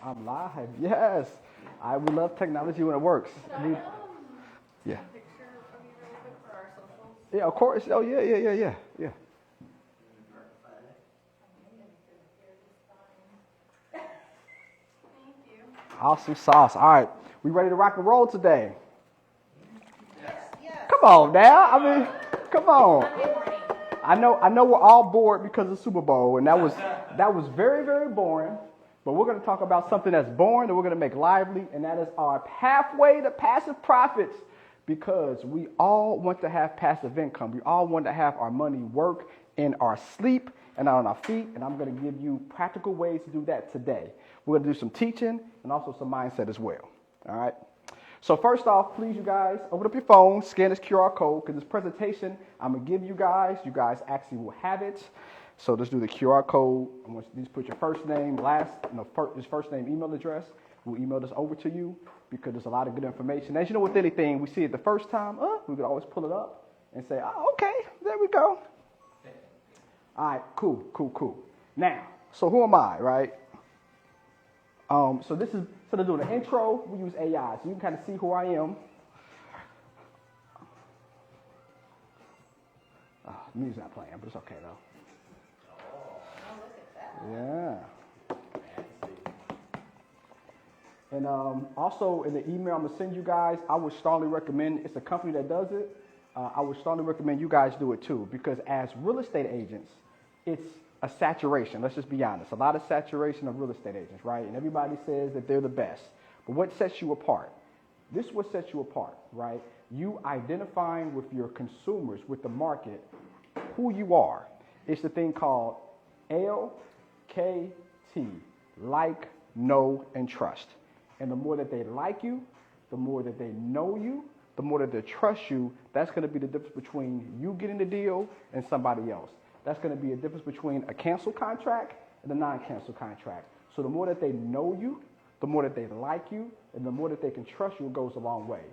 I'm live. Yes. We love technology when it works. Yeah. Picture of you really quick for our socials? Yeah, of course. Oh, yeah. Thank you. Awesome sauce. All right. We ready to rock and roll today? Yes. Come on now. I mean, come on. Monday morning. I know we're all bored because of Super Bowl, and that was very, very boring. But we're going to talk about something that's boring that we're going to make lively, and that is our pathway to passive profits. Because we all want to have passive income. We all want to have our money work in our sleep and not on our feet. And I'm going to give you practical ways to do that today. We're going to do some teaching and also some mindset as well. All right. So first off, please, you guys, open up your phone, scan this QR code, because this presentation I'm going to give you guys actually will have it. So just do the QR code. I want you to put your first name, first name, email address. We'll email this over to you because there's a lot of good information. As you know, with anything, we see it the first time, we could always pull it up and say, oh, okay, there we go. All right, cool. Now, so who am I, right? So instead of doing an intro, we use AI. So you can kind of see who I am. Oh, the music's not playing, but it's okay, though. Oh, look at that. Yeah. And also in the email I'm going to send you guys, I would strongly recommend, it's a company that does it, I would strongly recommend you guys do it too, because as real estate agents, it's a saturation. Let's just be honest. A lot of saturation of real estate agents, right? And everybody says that they're the best. But what sets you apart? This is what sets you apart, right? You identifying with your consumers, with the market, who you are. It's the thing called LKT, like, know, and trust. And the more that they like you, the more that they know you, the more that they trust you, that's going to be the difference between you getting the deal and somebody else. That's going to be a difference between a canceled contract and a non-canceled contract. So the more that they know you, the more that they like you, and the more that they can trust you, it goes a long way.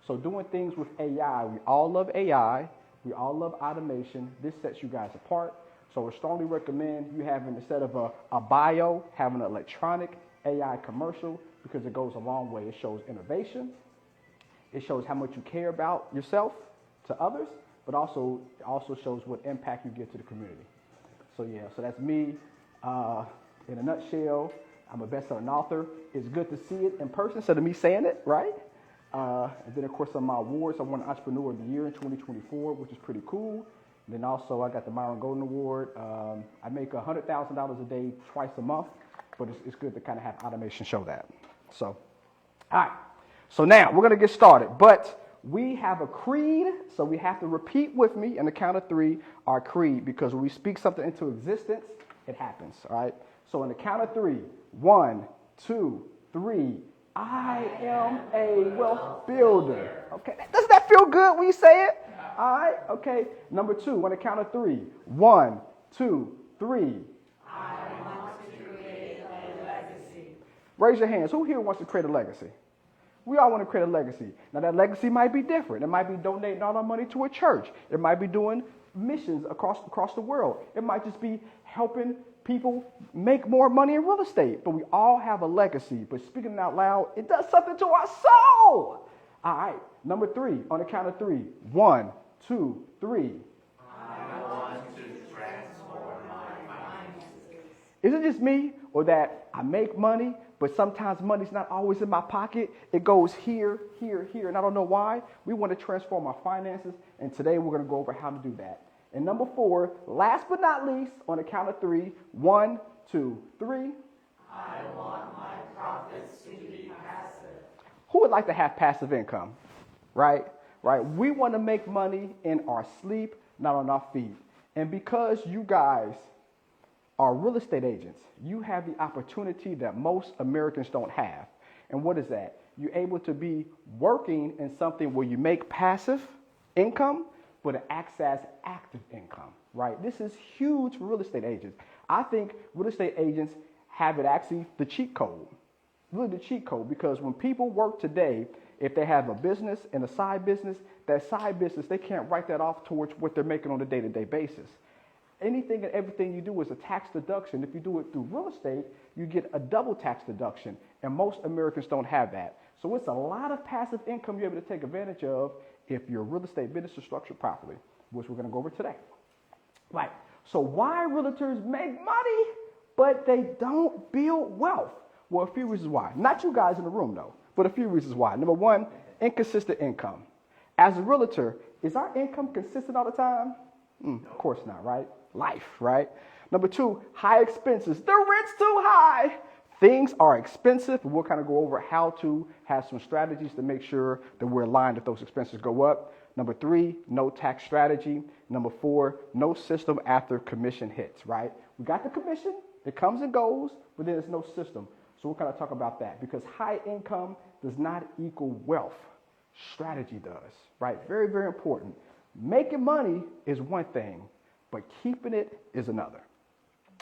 So doing things with AI, we all love AI, we all love automation. This sets you guys apart. So I strongly recommend you having, instead of a bio, having an electronic AI commercial, because it goes a long way. It shows innovation. It shows how much you care about yourself to others, but also it also shows what impact you give to the community. So so that's me in a nutshell. I'm a best-selling author. It's good to see it in person instead of me saying it, right? And then, of course, on my awards, I won Entrepreneur of the Year in 2024, which is pretty cool. And then also I got the Myron Golden Award. I make $100,000 a day twice a month, but it's good to kind of have automation show that. So, all right. So now we're going to get started, but we have a creed, so we have to repeat with me in the count of three our creed, because when we speak something into existence, it happens, all right? So in the count of three, 1, 2, 3, I am a wealth builder. Okay, doesn't that feel good when you say it? All right, okay. Number 2, on the count of three, 1, 2, 3. Raise your hands. Who here wants to create a legacy? We all want to create a legacy. Now, that legacy might be different. It might be donating all our money to a church. It might be doing missions across the world. It might just be helping people make more money in real estate. But we all have a legacy. But speaking it out loud, it does something to our soul. All right. Number 3, on the count of 3. 1, 2, 3. I want to transform my finances. Is it just me, or that I make money, but sometimes money's not always in my pocket? It goes here, here, here, and I don't know why. We want to transform our finances, and today we're going to go over how to do that. And number 4, last but not least, on the count of 3. 1, 2, 3. I want my profits to be passive. Who would like to have passive income? Right? We want to make money in our sleep, not on our feet. And because you guys are real estate agents, you have the opportunity that most Americans don't have. And what is that? You're able to be working in something where you make passive income, but it acts as active income, right? This is huge for real estate agents. I think real estate agents have it actually the cheat code, really the cheat code, because when people work today, if they have a business and a side business, that side business, they can't write that off towards what they're making on a day-to-day basis. anything and everything you do is a tax deduction. If you do it through real estate, you get a double tax deduction, and most Americans don't have that. So it's a lot of passive income you're able to take advantage of if your real estate business is structured properly, which we're going to go over today. Right. So why realtors make money, but they don't build wealth? Well, a few reasons why. Not you guys in the room, though, but a few reasons why. Number one, inconsistent income. As a realtor, is our income consistent all the time? Of course not, right? Life, right? Number two, high expenses. The rent's too high. Things are expensive. We'll kind of go over how to have some strategies to make sure that we're aligned if those expenses go up. Number three, no tax strategy. Number four, no system after commission hits, right? We got the commission. It comes and goes, but then there's no system. So we'll kind of talk about that because high income does not equal wealth. Strategy does, right? Very, very important. Making money is one thing, but keeping it is another.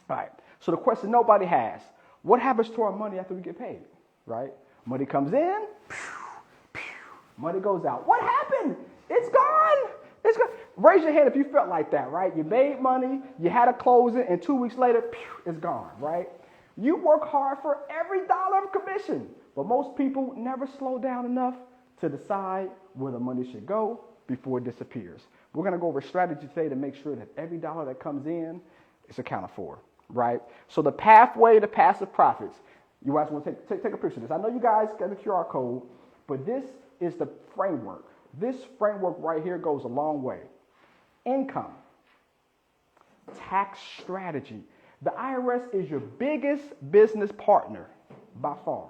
All right. So the question nobody has, what happens to our money after we get paid, right? Money comes in, money goes out. What happened? It's gone. It's gone. Raise your hand if you felt like that, right? You made money, you had a closing, and 2 weeks later, it's gone, right? You work hard for every dollar of commission, but most people never slow down enough to decide where the money should go before it disappears. We're going to go over strategy today to make sure that every dollar that comes in is accounted for, right? So the pathway to passive profits. You guys want to take a picture of this. I know you guys got the QR code, but this is the framework. This framework right here goes a long way. Income, tax strategy. The IRS is your biggest business partner by far.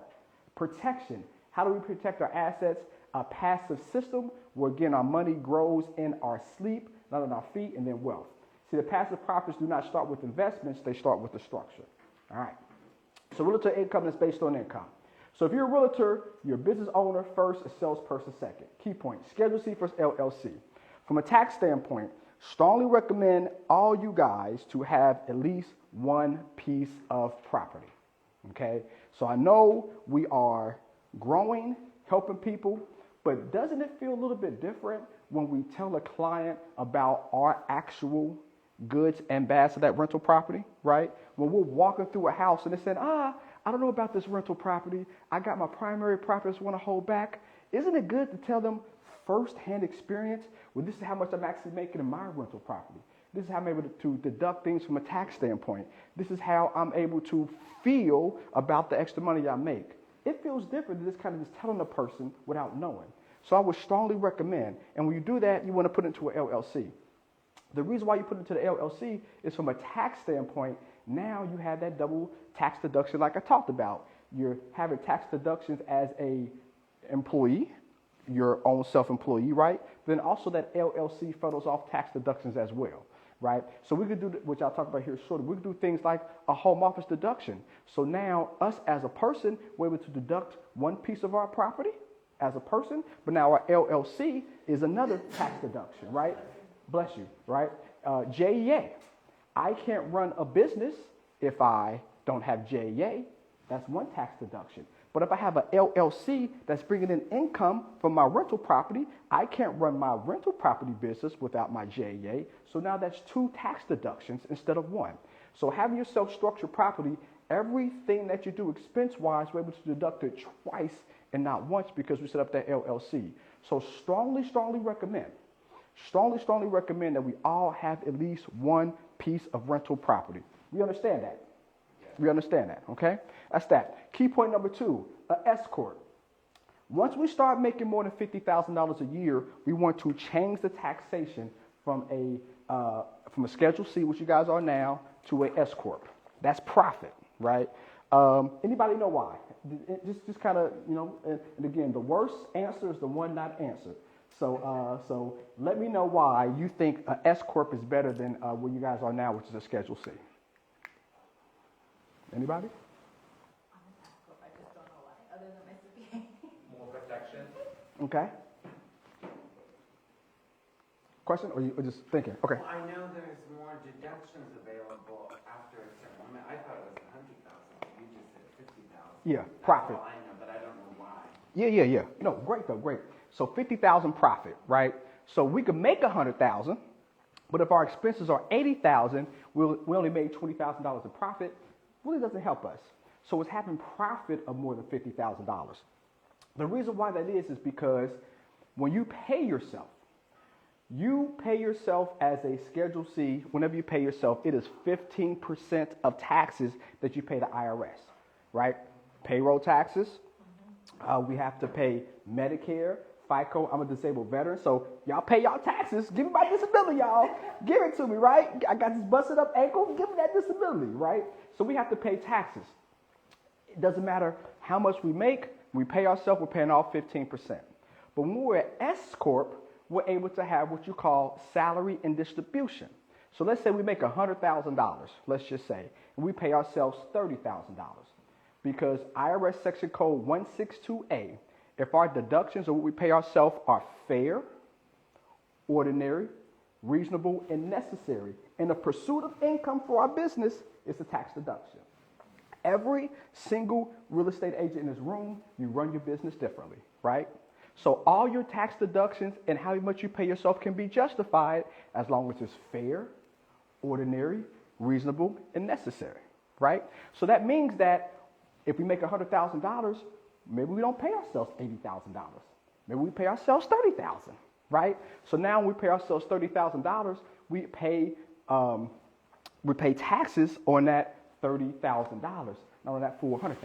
Protection. How do we protect our assets? A passive system where, again, our money grows in our sleep, not on our feet, and then wealth. See, the passive profits do not start with investments. They start with the structure. All right. So realtor income is based on income. So if you're a realtor, you're a business owner first, a salesperson second. Key point, Schedule C for LLC. From a tax standpoint, strongly recommend all you guys to have at least one piece of property. Okay? So I know we are growing, helping people, but doesn't it feel a little bit different when we tell a client about our actual goods and bads of that rental property, right? When we're walking through a house and they said, I don't know about this rental property. I got my primary property I just want to hold back. Isn't it good to tell them first-hand experience? Well, this is how much I'm actually making in my rental property. This is how I'm able to deduct things from a tax standpoint. This is how I'm able to feel about the extra money I make. It feels different than just kind of just telling a person without knowing. So I would strongly recommend, and when you do that, you want to put it into an LLC. The reason why you put it into the LLC is from a tax standpoint, now you have that double tax deduction like I talked about. You're having tax deductions as a employee, your own self-employee, right? Then also that LLC funnels off tax deductions as well, right? So we could do, which I'll talk about here shortly, we could do things like a home office deduction. So now us as a person, we're able to deduct one piece of our property as a person, but now our LLC is another tax deduction, right? Bless you, right? JEA. I can't run a business if I don't have JEA. That's one tax deduction. But if I have an LLC that's bringing in income from my rental property, I can't run my rental property business without my JEA. So now that's two tax deductions instead of one. So having yourself structured property, everything that you do expense-wise, we're able to deduct it twice and not once because we set up that LLC. So strongly recommend that we all have at least one piece of rental property. We understand that? We understand that, okay? That's that. Key point number 2, an S corp. Once we start making more than $50,000 a year, we want to change the taxation from a Schedule C, which you guys are now, to a S corp. That's profit, right? Anybody know why? Just kind of, and again, the worst answer is the one not answered. So let me know why you think an S corp is better than where you guys are now, which is a Schedule C. Anybody? I just don't know why, other than my CPA. More protection. Okay. Question, or you just thinking? Okay. Well, I know there's more deductions available after a certain amount. I thought it was 100,000. You just said 50,000. Yeah, profit. That's all I know, but I don't know why. Yeah. No, great though, great. So 50,000 profit, right? So we could make 100,000, But if our expenses are $80,000, we only made $20,000 in profit, really doesn't help us. So it's having profit of more than $50,000. The reason why that is because when you pay yourself as a Schedule C. Whenever you pay yourself, it is 15% of taxes that you pay the IRS, right? Payroll taxes. We have to pay Medicare, FICO. I'm a disabled veteran, so y'all pay y'all taxes. Give me my disability, y'all. Give it to me, right? I got this busted up ankle. Give me that disability, right? So we have to pay taxes. It doesn't matter how much we make. We pay ourselves. We're paying all 15%. But when we're at S Corp, we're able to have what you call salary and distribution. So let's say we make $100,000, let's just say, and we pay ourselves $30,000. Because IRS Section Code 162A, if our deductions or what we pay ourselves are fair, ordinary, reasonable, and necessary, in the pursuit of income for our business, it's a tax deduction. Every single real estate agent in this room, you run your business differently, right? So all your tax deductions and how much you pay yourself can be justified as long as it's fair, ordinary, reasonable, and necessary, right? So that means that if we make $100,000, maybe we don't pay ourselves $80,000. Maybe we pay ourselves $30,000, right? So now when we pay ourselves $30,000, we pay taxes on that $30,000, not on that full $100,000,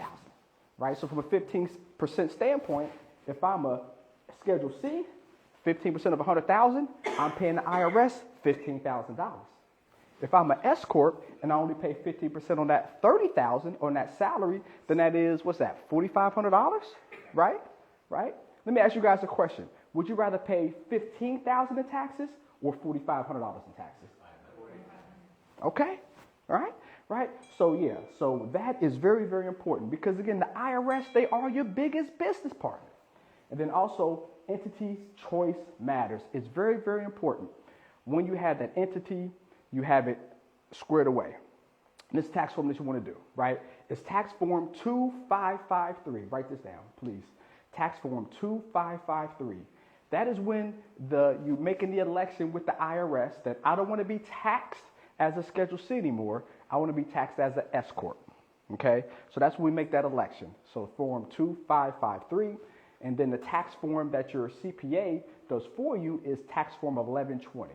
right? So from a 15% standpoint, if I'm a Schedule C, 15% of $100,000, I'm paying the IRS $15,000. If I'm an S Corp and I only pay 15% on that $30,000 on that salary, then that is, what's that, $4,500, right? Right? Let me ask you guys a question. Would you rather pay $15,000 in taxes or $4,500 in taxes? Okay, all right, right? So yeah, so that is very, very important because again, the IRS, they are your biggest business partner. And then also, entity choice matters. It's very, very important. When you have that entity, you have it squared away. And this tax form that you want to do, right? It's tax form 2553. Write this down, please. Tax form 2553. That is when you're making the election with the IRS that I don't want to be taxed as a Schedule C anymore. I want to be taxed as an S Corp. Okay? So that's when we make that election. So form 2553. And then the tax form that your CPA does for you is tax form 1120,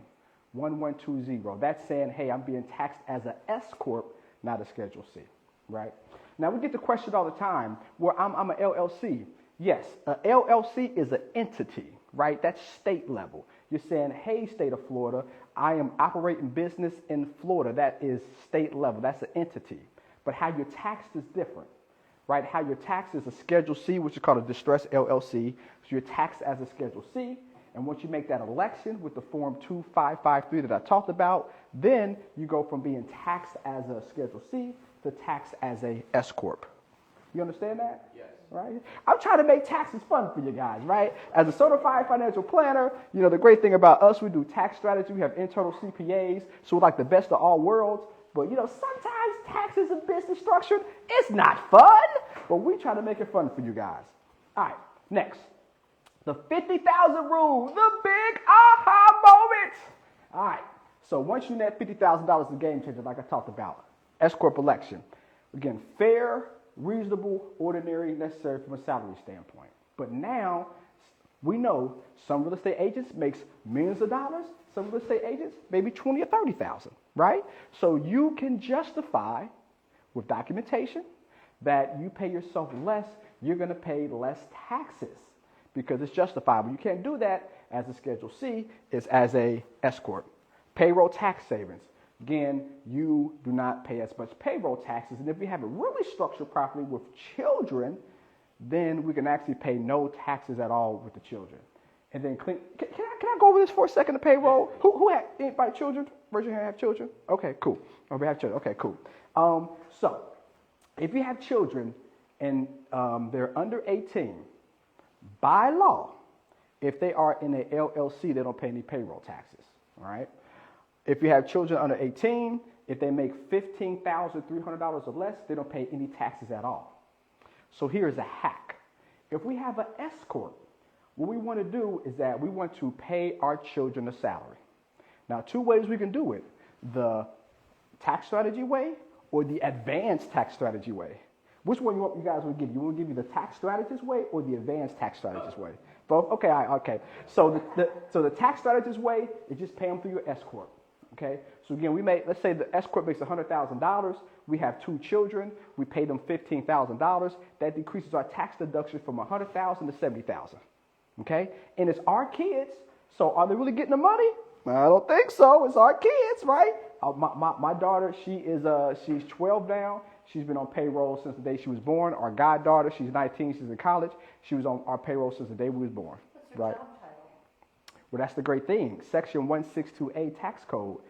1120. That's saying, hey, I'm being taxed as an S Corp, not a Schedule C, right? Now, we get the question all the time, well, I'm an LLC. Yes, an LLC is an entity, right? That's state level. You're saying, hey, state of Florida, I am operating business in Florida. That is state level. That's an entity. But how you're taxed is different. Right, how you're taxed is a Schedule C, which is called a distressed LLC. So you're taxed as a Schedule C, and once you make that election with the form 2553 that I talked about, then you go from being taxed as a Schedule C to taxed as a S Corp. You understand that? Yes. Right? I'm trying to make taxes fun for you guys, right? As a certified financial planner, you know, the great thing about us, we do tax strategy. We have internal CPAs, so we're like the best of all worlds. But, you know, sometimes taxes and business structure, it's not fun. But we try to make it fun for you guys. All right, next. The 50,000 rule, the big aha moment. All right, so once you net $50,000, the game changer, like I talked about. S Corp election. Again, fair, reasonable, ordinary, necessary from a salary standpoint. But now, we know some real estate agents makes millions of dollars. Some real estate agents, maybe 20 or 30,000, right? So you can justify with documentation that you pay yourself less, you're going to pay less taxes because it's justifiable. You can't do that as a Schedule C, it's as a S Corp. Payroll tax savings. Again, you do not pay as much payroll taxes. And if you have it really structured properly with children, then we can actually pay no taxes at all with the children. And then, can I go over this for a second, the payroll? Who have, anybody children? Raise your hand, have children? Okay, cool. Oh, we have children. Okay, cool. So, if you have children and they're under 18, by law, if they are in a LLC, they don't pay any payroll taxes, all right? If you have children under 18, if they make $15,300 or less, they don't pay any taxes at all. So here's a hack. If we have an S Corp, what we want to do is that we want to pay our children a salary. Now, two ways we can do it: the tax strategy way or the advanced tax strategy way. Which one you guys want to give you? You want to give you the tax strategist way or the advanced tax strategist way? Both? Okay, all right, okay. So the tax strategist way is just pay them through your S corp. Okay. So again, let's say the S corp makes $100,000. We have 2 children. We pay them $15,000. That decreases our tax deduction from $100,000 to $70,000. Okay. And it's our kids. So are they really getting the money? I don't think so. It's our kids, right? My daughter, she's 12 now. She's been on payroll since the day she was born. Our goddaughter, she's 19. She's in college. She was on our payroll since the day we was born. What's your Right. job title? Well, that's the great thing. Section 162A tax code.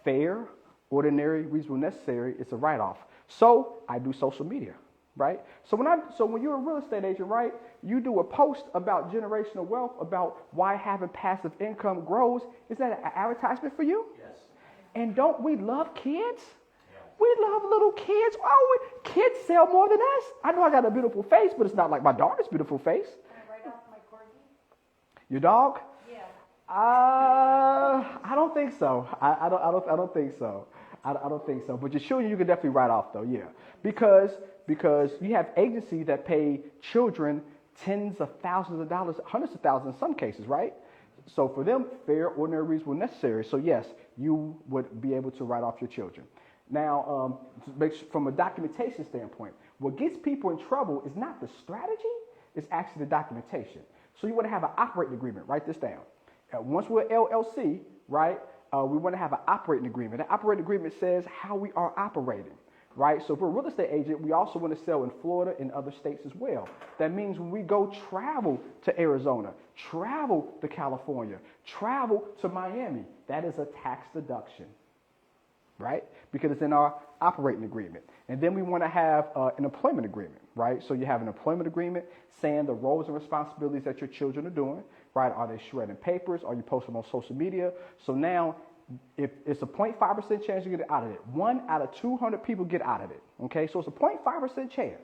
Fair, ordinary, reasonable, necessary. It's a write-off. So I do social media, right? So when you're a real estate agent, right, you do a post about generational wealth, about why having passive income grows. Is that an advertisement for you? Yes. And don't we love kids? We love little kids. Kids sell more than us. I know I got a beautiful face, but it's not like my daughter's beautiful face. Can I write off my corgi? Your dog? Yeah. I don't think so. I don't think so. I don't think so. But your children, you can definitely write off though, yeah. Because you have agencies that pay children tens of thousands of dollars, hundreds of thousands in some cases, right? So for them, fair, ordinary, reasonable, necessary. So yes, you would be able to write off your children. Now, from a documentation standpoint, what gets people in trouble is not the strategy, it's actually the documentation. So you want to have an operating agreement. Write this down. Once we're LLC, right, we want to have an operating agreement. The operating agreement says how we are operating, right? So if we're a real estate agent, we also want to sell in Florida and other states as well. That means when we go travel to Arizona, travel to California, travel to Miami, that is a tax deduction, right? Because it's in our operating agreement. And then we want to have an employment agreement, right? So you have an employment agreement saying the roles and responsibilities that your children are doing, right? Are they shredding papers? Are you posting them on social media? So now, if it's a 0.5% chance you get out of it. 1 out of 200 people get out of it, okay? So it's a 0.5% chance.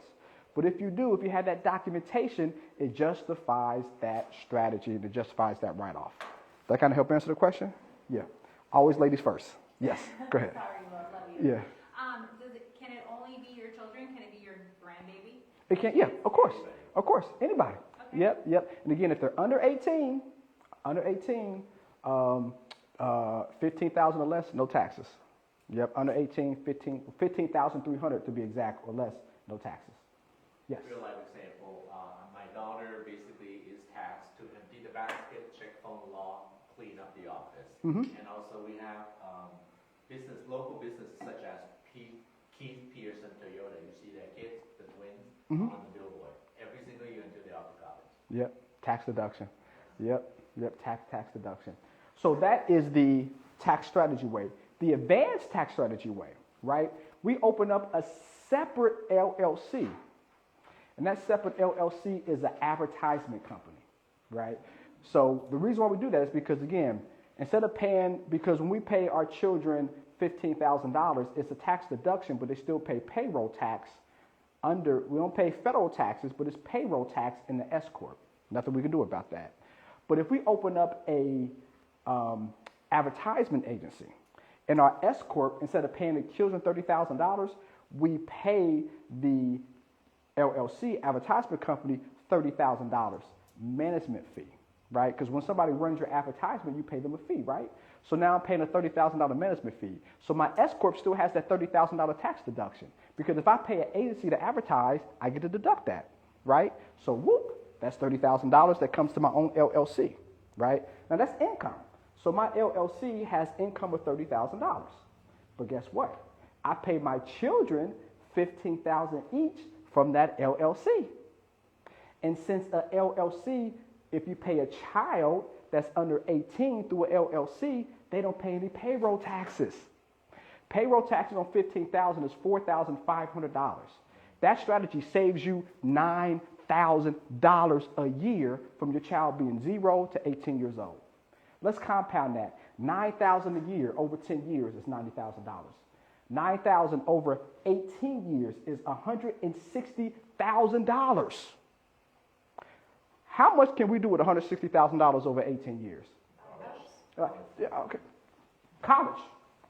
But if you have that documentation, it justifies that strategy and it justifies that write-off. Does that kind of help answer the question? Yeah. Always ladies first. Yes, go ahead. Sorry, Lord, love you. Yeah. Can it only be your children? Can it be your grandbaby? It can, yeah, of course, anybody. Okay. Yep. And again, if they're under 18, 15,000 or less, no taxes. Yep, under 18, 15,300 to be exact or less, no taxes. Yes. Real life example, my daughter basically is taxed to empty the basket, check phone log, clean up the office. Mm-hmm. And also we have local businesses such as Keith Pearson Toyota. You see their kids, the twins, Mm-hmm. on the billboard every single year until they offer college. Yep, tax deduction. Yep, tax deduction. So that is the tax strategy way. The advanced tax strategy way, right? We open up a separate LLC. And that separate LLC is an advertisement company, right? So the reason why we do that is because, again, instead of because when we pay our children $15,000, it's a tax deduction, but they still pay payroll tax we don't pay federal taxes, but it's payroll tax in the S corp. Nothing we can do about that. But if we open up a advertisement agency in our S corp, instead of paying the children $30,000, we pay the LLC advertisement company $30,000 management fee, right? Because when somebody runs your advertisement, you pay them a fee, right? So now I'm paying a $30,000 management fee. So my S corp still has that $30,000 tax deduction, because if I pay an agency to advertise, I get to deduct that, right? So whoop, that's $30,000 that comes to my own LLC, right? Now that's income. So my LLC has income of $30,000. But guess what? I pay my children $15,000 each from that LLC. And since a LLC, if you pay a child that's under 18 through a LLC, they don't pay any payroll taxes. Payroll taxes on $15,000 is $4,500. That strategy saves you $9,000 a year from your child being 0 to 18 years old. Let's compound that. $9,000 a year over 10 years is $90,000. $9,000 over 18 years is $160,000. How much can we do with $160,000 over 18 years? Yeah, okay. College,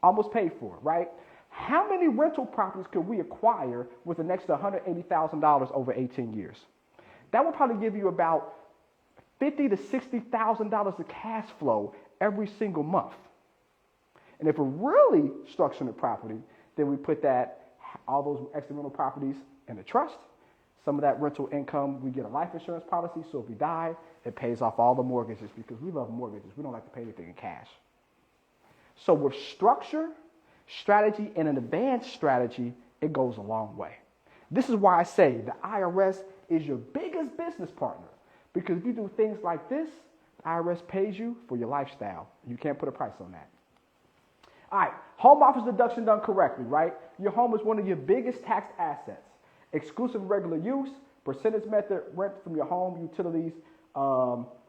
almost paid for, right? How many rental properties could we acquire with an extra $180,000 over 18 years? That would probably give you about $50,000 to $60,000 of cash flow every single month. And if we're really structuring the property, then we put all those extra rental properties in a trust. Some of that rental income, we get a life insurance policy, so if we die, it pays off all the mortgages because we love mortgages. We don't like to pay anything in cash. So with structure, strategy, and an advanced strategy, it goes a long way. This is why I say the IRS is your biggest business partner, because if you do things like this, the IRS pays you for your lifestyle. You can't put a price on that. All right, home office deduction done correctly, right? Your home is one of your biggest tax assets. Exclusive regular use, percentage method, rent from your home, utilities,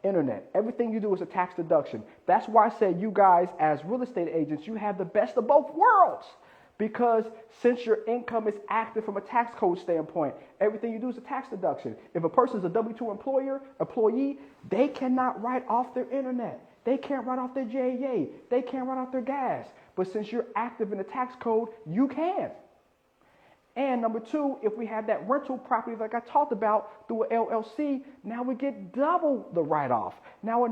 internet. Everything you do is a tax deduction. That's why I say you guys as real estate agents, you have the best of both worlds. Because since your income is active from a tax code standpoint, everything you do is a tax deduction. If a person is a W-2 employee, they cannot write off their internet. They can't write off their JEA. They can't write off their gas. But since you're active in the tax code, you can. And number two, if we have that rental property like I talked about through an LLC, now we get double the write-off. Now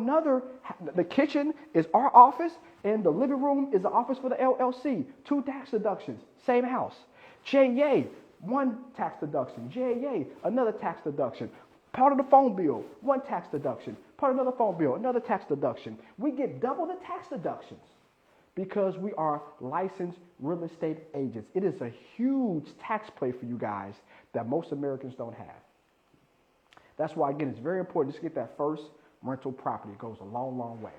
the kitchen is our office and the living room is the office for the LLC. 2 tax deductions, same house. JEA, 1 tax deduction. JEA, another tax deduction. Part of the phone bill, 1 tax deduction. Part of another phone bill, another tax deduction. We get double the tax deductions because we are licensed real estate agents. It is a huge tax play for you guys that most Americans don't have. That's why, again, it's very important just to get that first rental property. It goes a long, long way.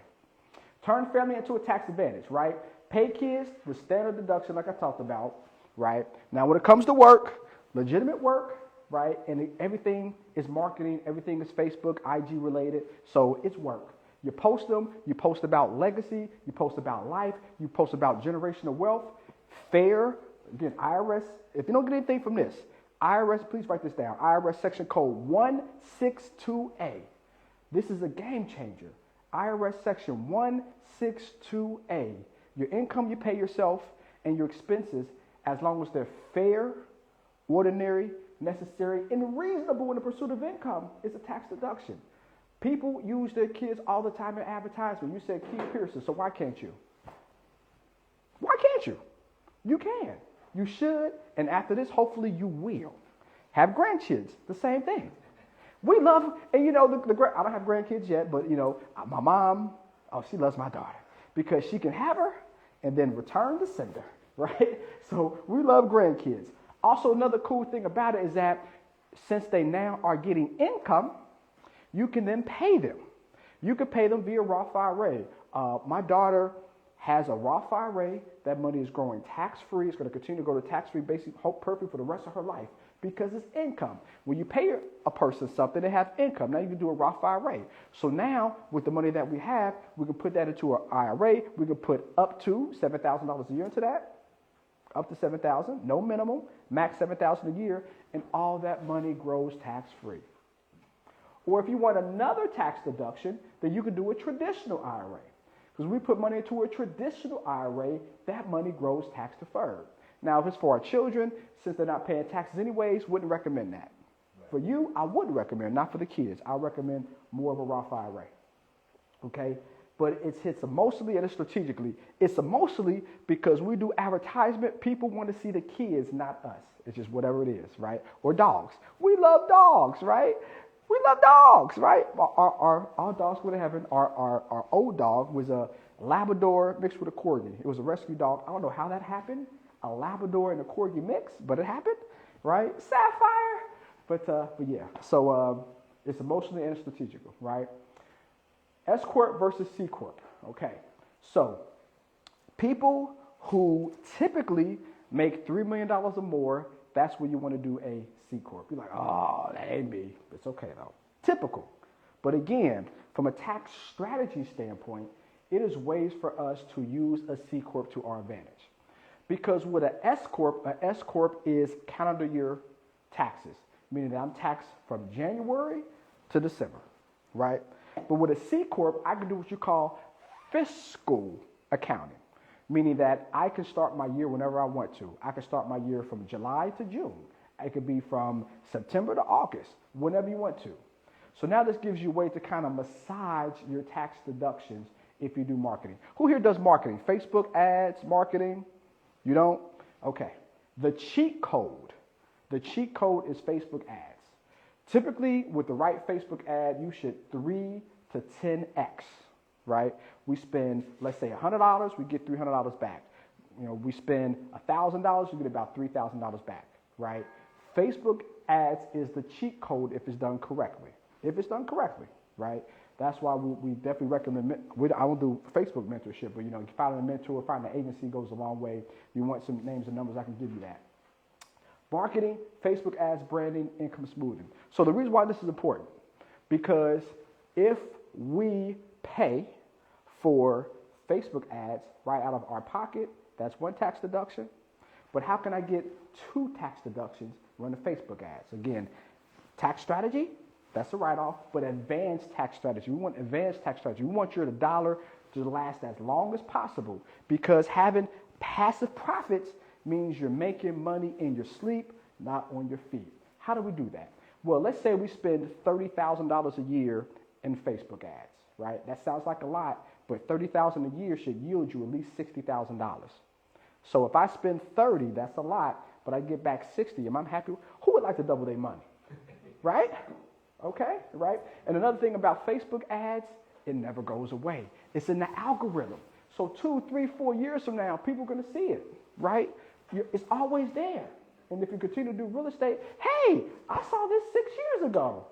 Turn family into a tax advantage, right? Pay kids the standard deduction like I talked about, right? Now, when it comes to work, legitimate work, right? And everything is marketing, everything is Facebook, IG related, so it's work. You post them, you post about legacy, you post about life, you post about generational wealth, fair, again, IRS, if you don't get anything from this, IRS, please write this down, IRS section code 162A. This is a game changer. IRS section 162A. Your income you pay yourself and your expenses, as long as they're fair, ordinary, necessary, and reasonable in the pursuit of income, is a tax deduction. People use their kids all the time in advertisement. You said Keith Pearson, so why can't you? Why can't you? You can. You should, and after this, hopefully you will. Have grandkids, the same thing. We love, and I don't have grandkids yet, but my mom, she loves my daughter because she can have her and then return the sender, right? So we love grandkids. Also, another cool thing about it is that since they now are getting income, you can then pay them. You can pay them via Roth IRA. My daughter has a Roth IRA. That money is growing tax-free. It's going to continue to go to tax-free, basically, hope perfect for the rest of her life because it's income. When you pay a person something, they have income. Now you can do a Roth IRA. So now, with the money that we have, we can put that into an IRA. We can put up to $7,000 a year into that. Up to $7,000, no minimum, max $7,000 a year, and all that money grows tax-free. Or if you want another tax deduction, then you can do a traditional IRA. Because we put money into a traditional IRA, that money grows tax deferred. Now, if it's for our children, since they're not paying taxes anyways, wouldn't recommend that. Right. For you, I would recommend, not for the kids. I recommend more of a Roth IRA. Okay? But it's mostly, and it's strategically, it's mostly because we do advertisement. People want to see the kids, not us. It's just whatever it is, right? Or dogs. We love dogs, right? We love dogs, right? Our dogs go to heaven. Our old dog was a Labrador mixed with a Corgi. It was a rescue dog. I don't know how that happened. A Labrador and a Corgi mix, but it happened, right? Sapphire. But yeah, so it's emotionally and strategical, right? S Corp versus C Corp. Okay, so people who typically make $3 million or more, that's when you want to do a C Corp. You're like, oh, that ain't me. It's okay though. Typical. But again, from a tax strategy standpoint, it is ways for us to use a C Corp to our advantage. Because with an S Corp is calendar year taxes, meaning that I'm taxed from January to December, right? But with a C Corp, I can do what you call fiscal accounting. meaning that I can start my year whenever I want to. I can start my year from July to June. It could be from September to August, whenever you want to. So now this gives you a way to kind of massage your tax deductions if you do marketing. Who here does marketing? Facebook ads, marketing? You don't? Okay. The cheat code is Facebook ads. Typically, with the right Facebook ad, you should 3 to 10x, right? We spend, let's say, $100, we get $300 back. You know, we spend $1,000, we get about $3,000 back, right? Facebook ads is the cheat code if it's done correctly. If it's done correctly, right? That's why we definitely recommend, I don't do Facebook mentorship, but, you know, finding a mentor, finding an agency goes a long way. You want some names and numbers, I can give you that. Marketing, Facebook ads, branding, income smoothing. So the reason why this is important, because if we pay for Facebook ads right out of our pocket, that's one tax deduction. But how can I get 2 tax deductions running Facebook ads? Again, tax strategy, that's a write-off, but advanced tax strategy. We want advanced tax strategy. We want your dollar to last as long as possible, because having passive profits means you're making money in your sleep, not on your feet. How do we do that? Well, let's say we spend $30,000 a year in Facebook ads, right? That sounds like a lot, but $30,000 a year should yield you at least $60,000. So if I spend 30, that's a lot, but I get back 60, am I happy? Who would like to double their money? Right? Okay, right? And another thing about Facebook ads, it never goes away. It's in the algorithm. So 2, 3, 4 years from now, people are going to see it, right? It's always there. And if you continue to do real estate, hey, I saw this 6 years ago.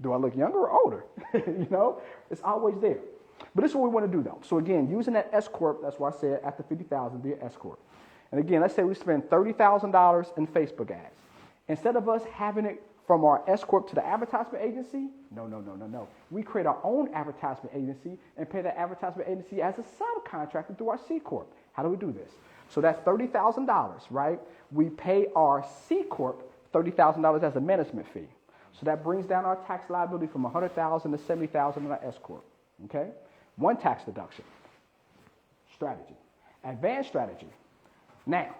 Do I look younger or older? You know, it's always there. But this is what we want to do, though. So again, using that S corp, that's why I said after 50,000, be an S corp. And again, let's say we spend $30,000 in Facebook ads. Instead of us having it from our S corp to the advertisement agency, no. We create our own advertisement agency and pay that advertisement agency as a subcontractor through our C corp. How do we do this? So that's $30,000, right? We pay our C corp $30,000 as a management fee. So that brings down our tax liability from $100,000 to $70,000 in our S corp. Okay? One tax deduction. Strategy. Advanced strategy. Now,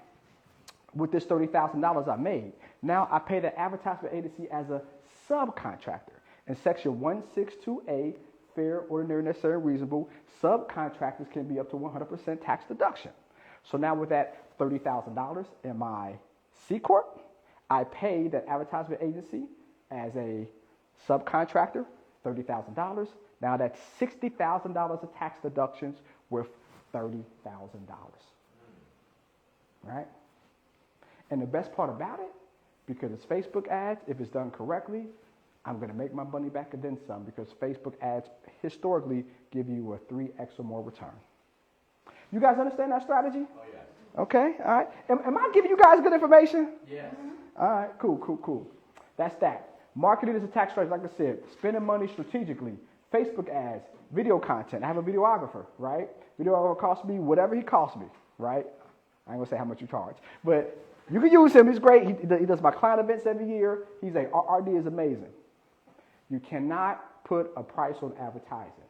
with this $30,000 I made, now I pay the advertisement agency as a subcontractor. In Section 162A, fair, ordinary, necessary, and reasonable, subcontractors can be up to 100% tax deduction. So now with that $30,000 in my C corp, I pay that advertisement agency as a subcontractor, $30,000. Now that's $60,000 of tax deductions worth $30,000. Right? And the best part about it, because it's Facebook ads, if it's done correctly, I'm going to make my money back and then some, because Facebook ads historically give you a 3x or more return. You guys understand that strategy? Oh, yes. Okay, all right. Am I giving you guys good information? Yes. All right, cool. That's that. Marketing is a tax strategy, like I said. Spending money strategically. Facebook ads, video content. I have a videographer, right? Videographer costs me whatever he costs me, right? I ain't going to say how much you charge. But you can use him. He's great. He does my client events every year. He's RD is amazing. You cannot put a price on advertising.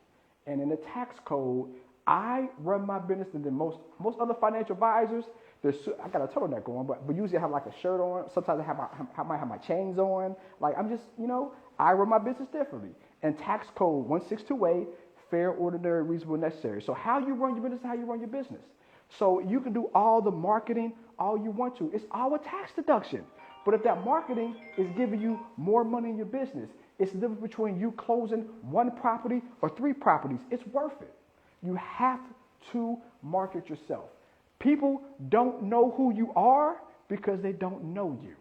And in the tax code, I run my business than most other financial advisors. I got a turtleneck on, but usually I have like a shirt on. Sometimes I might have my chains on. Like I'm just, I run my business differently. And tax code 162A, fair, ordinary, reasonable, necessary. So how you run your business is how you run your business. So you can do all the marketing all you want to. It's all a tax deduction. But if that marketing is giving you more money in your business, it's the difference between you closing 1 property or 3 properties. It's worth it. You have to market yourself. People don't know who you are because they don't know you.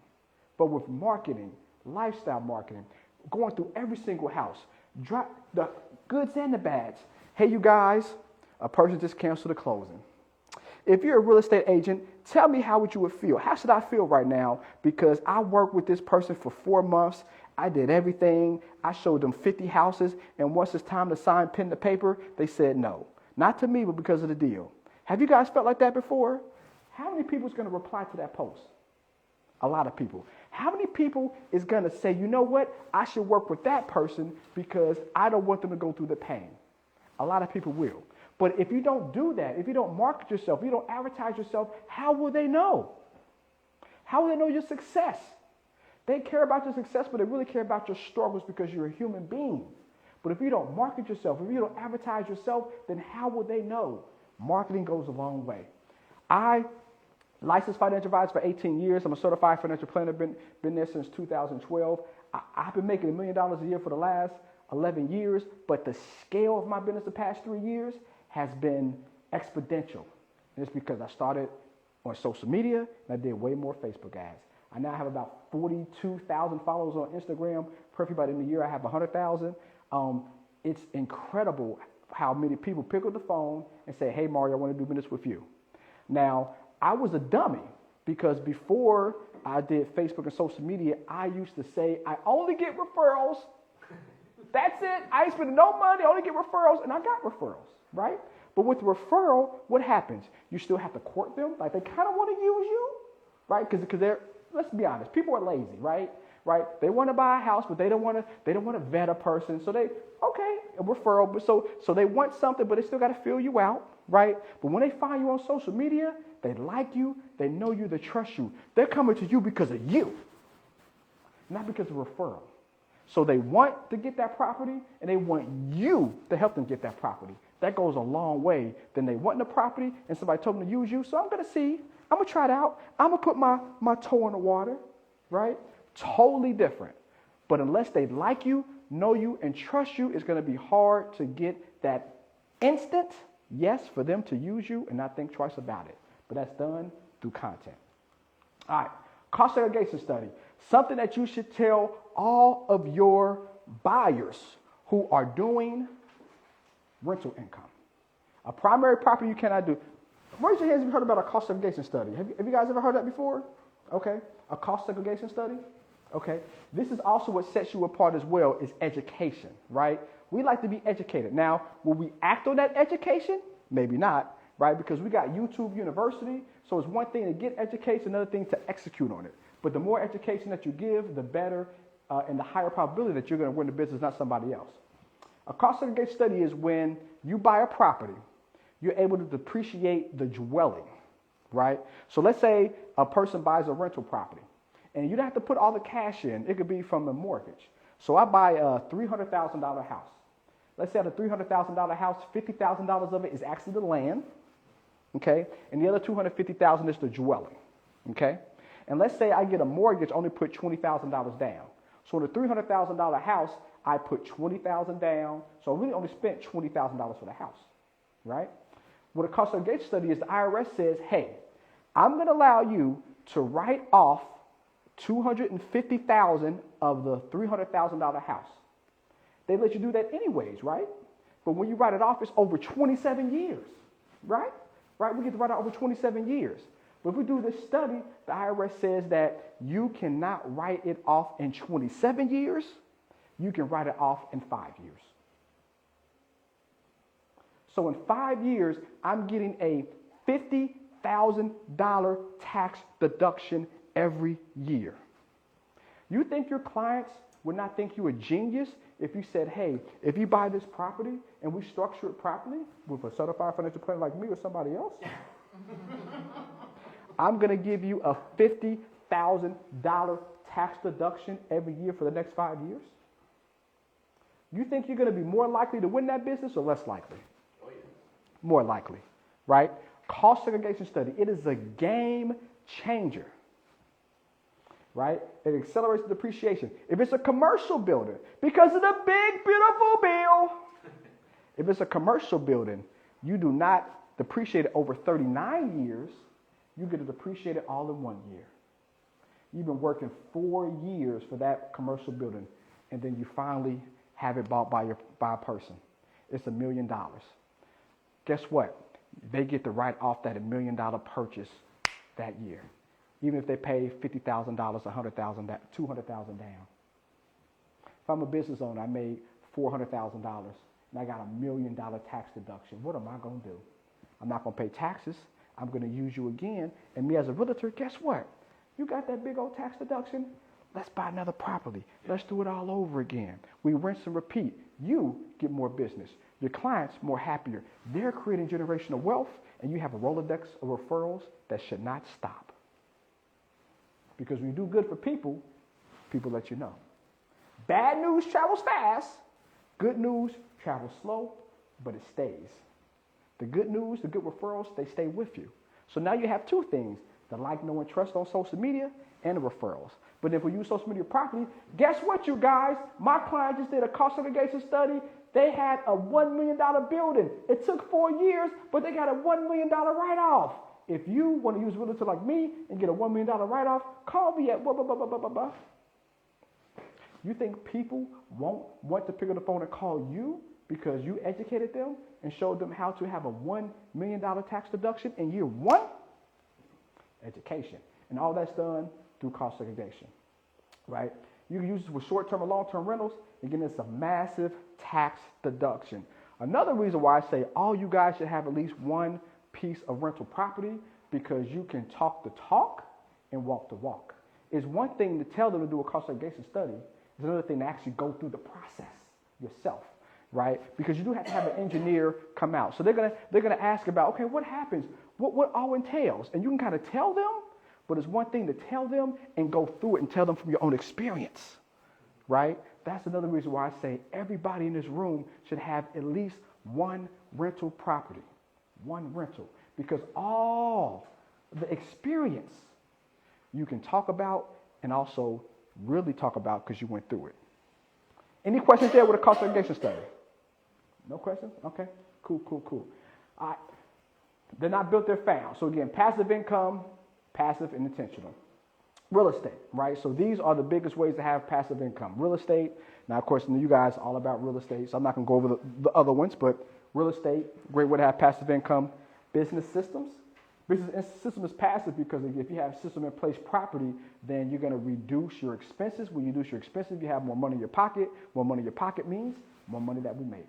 But with marketing, lifestyle marketing, going through every single house, drop the goods and the bads. Hey, you guys, a person just canceled a closing. If you're a real estate agent, tell me how would you would feel. How should I feel right now? Because I worked with this person for 4 months. I did everything. I showed them 50 houses. And once it's time to sign pen to paper, they said no. Not to me, but because of the deal. Have you guys felt like that before? How many people is going to reply to that post? A lot of people. How many people is going to say, you know what? I should work with that person because I don't want them to go through the pain. A lot of people will. But if you don't do that, if you don't market yourself, if you don't advertise yourself, how will they know? How will they know your success? They care about your success, but they really care about your struggles because you're a human being. But if you don't market yourself, if you don't advertise yourself, then how will they know? Marketing goes a long way. I licensed financial advisor for 18 years. I'm a certified financial planner, been there since 2012. I've been making $1 million a year for the last 11 years, but the scale of my business the past 3 years has been exponential. And it's because I started on social media and I did way more Facebook ads. I now have about 42,000 followers on Instagram. Perfect by the end of the year, I have 100,000. It's incredible how many people pick up the phone and say, hey, Mario, I want to do business with you. Now, I was a dummy because before I did Facebook and social media, I used to say, I only get referrals. That's it. I ain't spending no money. I only get referrals. And I got referrals, right? But with referral, what happens? You still have to court them. Like, they kind of want to use you, right? Because they're, let's be honest, people are lazy, right? They want to buy a house, but they don't want to vet a person. So a referral. But so they want something, but they still got to fill you out, right? But when they find you on social media, they like you, they know you, they trust you. They're coming to you because of you, not because of referral. So they want to get that property, and they want you to help them get that property. That goes a long way. Then they want the property, and somebody told them to use you. So I'm going to see. I'm going to try it out. I'm going to put my toe in the water, right? Totally different. But unless they like you, know you, and trust you, it's going to be hard to get that instant yes for them to use you and not think twice about it. But that's done through content. All right, cost segregation study. Something that you should tell all of your buyers who are doing rental income. A primary property you cannot do. Raise your hands if you've heard about a cost segregation study. Have you guys ever heard that before? Okay, a cost segregation study. Okay, this is also what sets you apart as well, is education, right? We like to be educated. Now, will we act on that education? Maybe not, right? Because we got YouTube University, so it's one thing to get education, another thing to execute on it. But the more education that you give, the better and the higher probability that you're going to win the business, not somebody else. A cost segregation study is when you buy a property, you're able to depreciate the dwelling, right? So let's say a person buys a rental property, and you don't have to put all the cash in. It could be from a mortgage. So I buy a $300,000 house. Let's say at a $300,000 house, $50,000 of it is actually the land, okay? And the other $250,000 is the dwelling, okay? And let's say I get a mortgage, only put $20,000 down. So in a $300,000 house, I put $20,000 down. So I really only spent $20,000 for the house, right? What a cost segregation study is, the IRS says, hey, I'm going to allow you to write off $250,000 of the $300,000 house. They let you do that anyways, right? But when you write it off, it's over 27 years, right? Right? We get to write it over 27 years. But if we do this study, the IRS says that you cannot write it off in 27 years. You can write it off in 5 years. So in 5 years, I'm getting a $50,000 tax deduction every year. You think your clients would not think you a genius if you said, hey, if you buy this property and we structure it properly with a certified financial planner like me or somebody else, I'm going to give you a $50,000 tax deduction every year for the next 5 years? You think you're going to be more likely to win that business or less likely? Oh, yeah. More likely, right? Cost segregation study. It is a game changer, right? It accelerates the depreciation. If it's a commercial building, because of the big, beautiful bill, if it's a commercial building, you do not depreciate it over 39 years. You get to depreciate it all in 1 year. You've been working 4 years for that commercial building, and then you finally have it bought by a person. It's $1 million. Guess what? They get to write off that $1 million purchase that year, even if they pay $50,000, $100,000, $200,000 down. If I'm a business owner, I made $400,000, and I got $1 million tax deduction. What am I going to do? I'm not going to pay taxes. I'm going to use you again. And me as a realtor, guess what? You got that big old tax deduction? Let's buy another property. Let's do it all over again. We rinse and repeat. You get more business. your clients more happier. They're creating generational wealth, and you have a Rolodex of referrals that should not stop. Because when you do good for people, people let you know. Bad news travels fast. Good news travels slow, but it stays. The good news, the good referrals, they stay with you. So now you have two things, the like, know, and trust on social media and the referrals. But if we use social media properly, guess what, you guys? My client just did a cost segregation study. They had a $1 million building. It took 4 years, but they got a $1 million write-off. If you want to use a realtor like me and get a $1 million write-off, call me at blah, blah, blah, blah, blah, blah, blah. You think people won't want to pick up the phone and call you because you educated them and showed them how to have a $1 million tax deduction in year one? Education. And all that's done through cost segregation, right? You can use this with short-term and long-term rentals. Again, it's a massive tax deduction. Another reason why I say all you guys should have at least one piece of rental property, because you can talk the talk and walk the walk. It's one thing to tell them to do a cost segregation study. It's another thing to actually go through the process yourself, right? Because you do have to have an engineer come out. So they're gonna ask about, okay, what happens? What all entails? And you can kind of tell them, but it's one thing to tell them and go through it and tell them from your own experience, right? That's another reason why I say everybody in this room should have at least one rental property, one rental, because all the experience you can talk about and also really talk about because you went through it. Any questions there with a cost segregation study? No questions? Okay, cool. All right. They're not built, they're found. So again, passive income, passive and intentional. Real estate, right? So these are the biggest ways to have passive income. Real estate. Now, of course, you guys are all about real estate, so I'm not going to go over the other ones, but real estate, great way to have passive income. Business systems. Business system is passive because if you have system in place property, then you're going to reduce your expenses. When you reduce your expenses, you have more money in your pocket. More money in your pocket means more money that we make.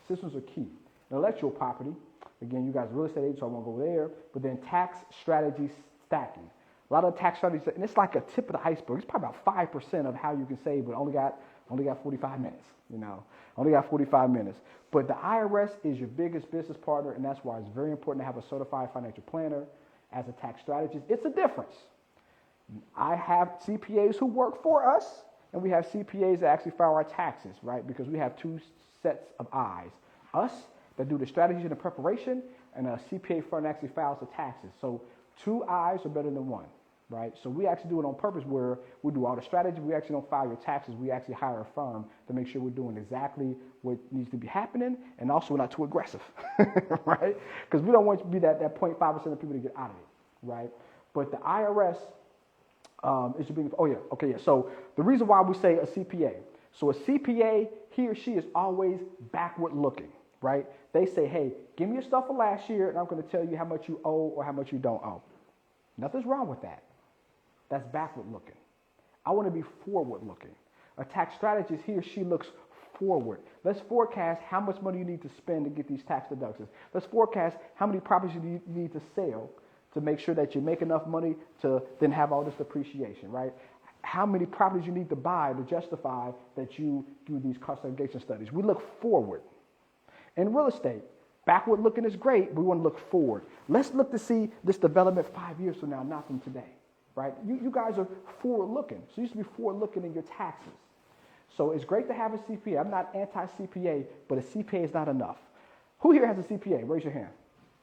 Systems are key. Intellectual property. Again, you guys are real estate agents, so I won't go there. But then tax strategy stacking. A lot of tax strategies, and it's like a tip of the iceberg. It's probably about 5% of how you can save, but only got 45 minutes, only got 45 minutes. But the IRS is your biggest business partner, and that's why it's very important to have a certified financial planner as a tax strategist. It's a difference. I have CPAs who work for us, and we have CPAs that actually file our taxes, right? Because we have two sets of eyes. Us that do the strategy and the preparation, and a CPA firm that actually files the taxes. So 2 eyes are better than 1. Right? So we actually do it on purpose where we do all the strategy. We actually don't file your taxes. We actually hire a firm to make sure we're doing exactly what needs to be happening, and also we're not too aggressive, right? Because we don't want to be that 0.5% of people to get out of it, right? But the IRS is being, So the reason why we say a CPA. So a CPA, he or she is always backward looking, right? They say, hey, give me your stuff for last year, and I'm going to tell you how much you owe or how much you don't owe. Nothing's wrong with that. That's backward looking. I want to be forward looking. A tax strategist, he or she looks forward. Let's forecast how much money you need to spend to get these tax deductions. Let's forecast how many properties you need to sell to make sure that you make enough money to then have all this depreciation, right? How many properties you need to buy to justify that you do these cost segregation studies. We look forward. In real estate, backward looking is great, but we want to look forward. Let's look to see this development 5 years from now, not from today. Right? You guys are forward-looking. So you used to be forward-looking in your taxes. So it's great to have a CPA. I'm not anti-CPA, but a CPA is not enough. Who here has a CPA? Raise your hand.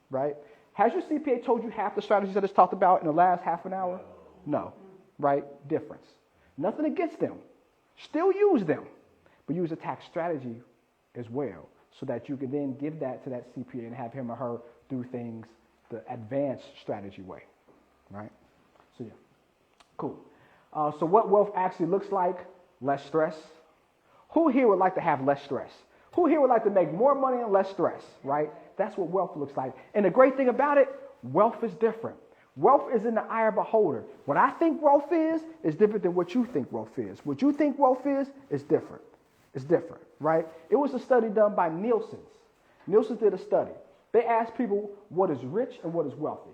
Right? Has your CPA told you half the strategies that it's talked about in the last half an hour? No. Right? Difference. Nothing against them. Still use them. But use a tax strategy as well so that you can then give that to that CPA and have him or her do things the advanced strategy way. Right? So yeah. Cool. So what wealth actually looks like, less stress. Who here would like to have less stress? Who here would like to make more money and less stress, right? That's what wealth looks like. And the great thing about it, wealth is different. Wealth is in the eye of the beholder. What I think wealth is different than what you think wealth is. What you think wealth is different. It's different, right? It was a study done by Nielsen's. Nielsen did a study. They asked people what is rich and what is wealthy.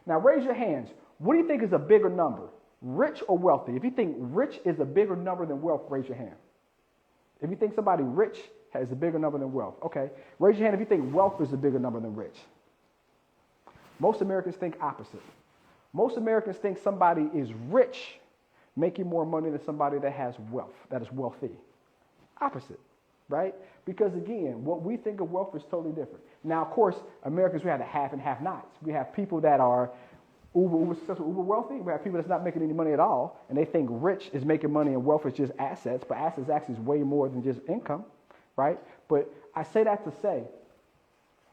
Now raise your hands. What do you think is a bigger number, rich or wealthy? If you think rich is a bigger number than wealth, raise your hand. If you think somebody rich is a bigger number than wealth. Okay. Raise your hand if you think wealth is a bigger number than rich. Most Americans think opposite. Most Americans think somebody is rich making more money than somebody that has wealth, that is wealthy. Opposite, right? Because again, what we think of wealth is totally different. Now, of course, Americans, we have the have and have nots. We have people that are uber successful, uber wealthy. We have people that's not making any money at all, and they think rich is making money and wealth is just assets, but assets actually is way more than just income, right? But I say that to say,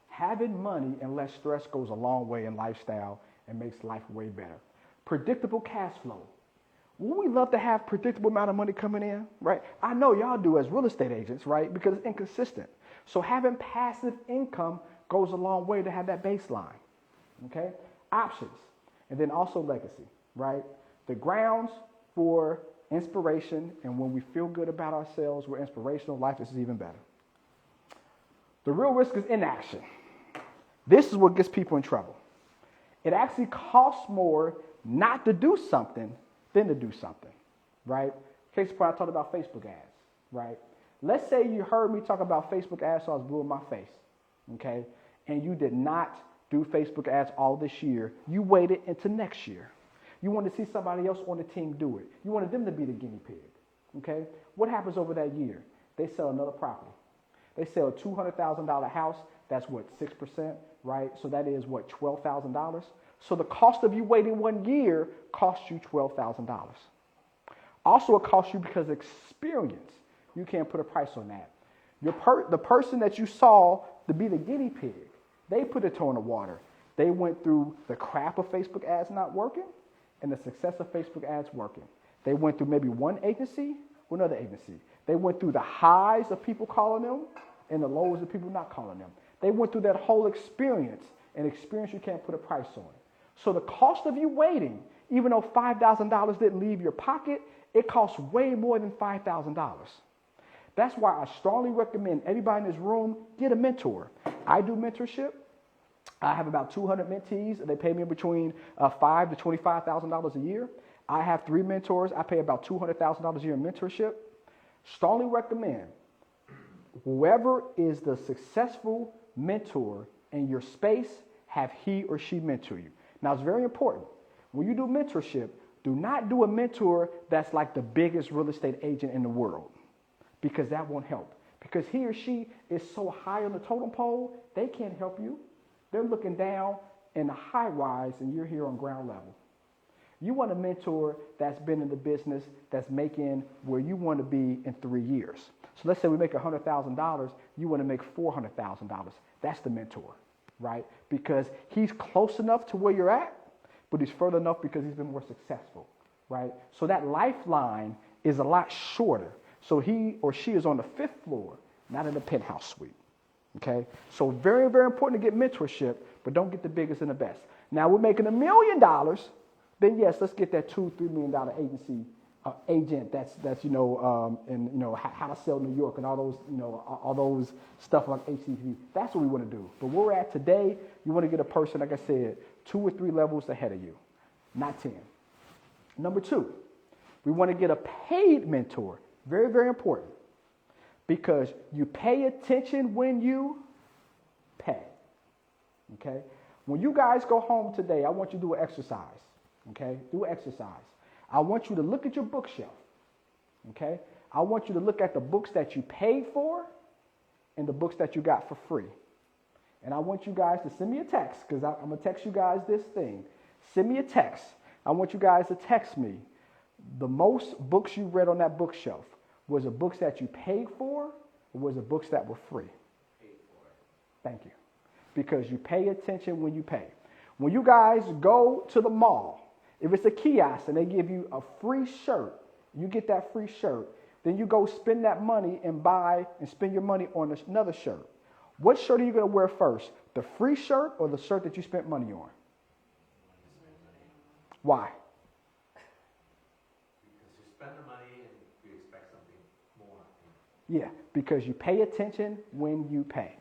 having money and less stress goes a long way in lifestyle and makes life way better. Predictable cash flow. Wouldn't we love to have predictable amount of money coming in, right? I know y'all do as real estate agents, right? Because it's inconsistent. So having passive income goes a long way to have that baseline, okay? Options, and then also legacy, right? The grounds for inspiration, and when we feel good about ourselves, we're inspirational, life is even better. The real risk is inaction. This is what gets people in trouble. It actually costs more not to do something than to do something, right? Case in point, I talked about Facebook ads, right? Let's say you heard me talk about Facebook ads, so I was blue in my face, okay? And you did not do Facebook ads all this year. You waited into next year. You wanted to see somebody else on the team do it. You wanted them to be the guinea pig, okay? What happens over that year? They sell another property. They sell a $200,000 house. That's what, 6%, right? So that is what, $12,000? So the cost of you waiting 1 year costs you $12,000. Also, it costs you because of experience. You can't put a price on that. The person that you saw to be the guinea pig, they put a toe in the water. They went through the crap of Facebook ads not working and the success of Facebook ads working. They went through maybe one agency or another agency. They went through the highs of people calling them and the lows of people not calling them. They went through that whole experience, and experience you can't put a price on. So the cost of you waiting, even though $5,000 didn't leave your pocket, it costs way more than $5,000. That's why I strongly recommend everybody in this room get a mentor. I do mentorship. I have about 200 mentees. They pay me between $5,000 to $25,000 a year. I have 3 mentors. I pay about $200,000 a year in mentorship. Strongly recommend whoever is the successful mentor in your space, have he or she mentor you. Now, it's very important. When you do mentorship, do not do a mentor that's like the biggest real estate agent in the world, because that won't help. Because he or she is so high on the totem pole, they can't help you. They're looking down in the high rise, and you're here on ground level. You want a mentor that's been in the business, that's making where you want to be in 3 years. So let's say we make $100,000, you want to make $400,000. That's the mentor, right? Because he's close enough to where you're at, but he's further enough because he's been more successful, right? So that lifeline is a lot shorter. So he or she is on the 5th floor, not in the penthouse suite, okay? So very, very important to get mentorship, but don't get the biggest and the best. Now we're making $1 million, then yes, let's get that $2-3 million agency agent that's and how to sell New York and all those stuff like HCTV. That's what we want to do. But where we're at today, you want to get a person, like I said, 2 or 3 levels ahead of you, not 10. Number 2, we want to get a paid mentor. Very, very important, because you pay attention when you pay. Okay? When you guys go home today, I want you to do an exercise. Okay? Do an exercise. I want you to look at your bookshelf. Okay? I want you to look at the books that you paid for and the books that you got for free. And I want you guys to send me a text, because I'm going to text you guys this thing. Send me a text. I want you guys to text me the most books you read on that bookshelf. Was it books that you paid for, or was it books that were free? Paid for. Thank you. Because you pay attention when you pay. When you guys go to the mall, if it's a kiosk and they give you a free shirt, you get that free shirt, then you go spend that money and spend your money on another shirt. What shirt are you going to wear first? The free shirt or the shirt that you spent money on? Why? Because you spend the money and you expect something more. Yeah, because you pay attention when you pay.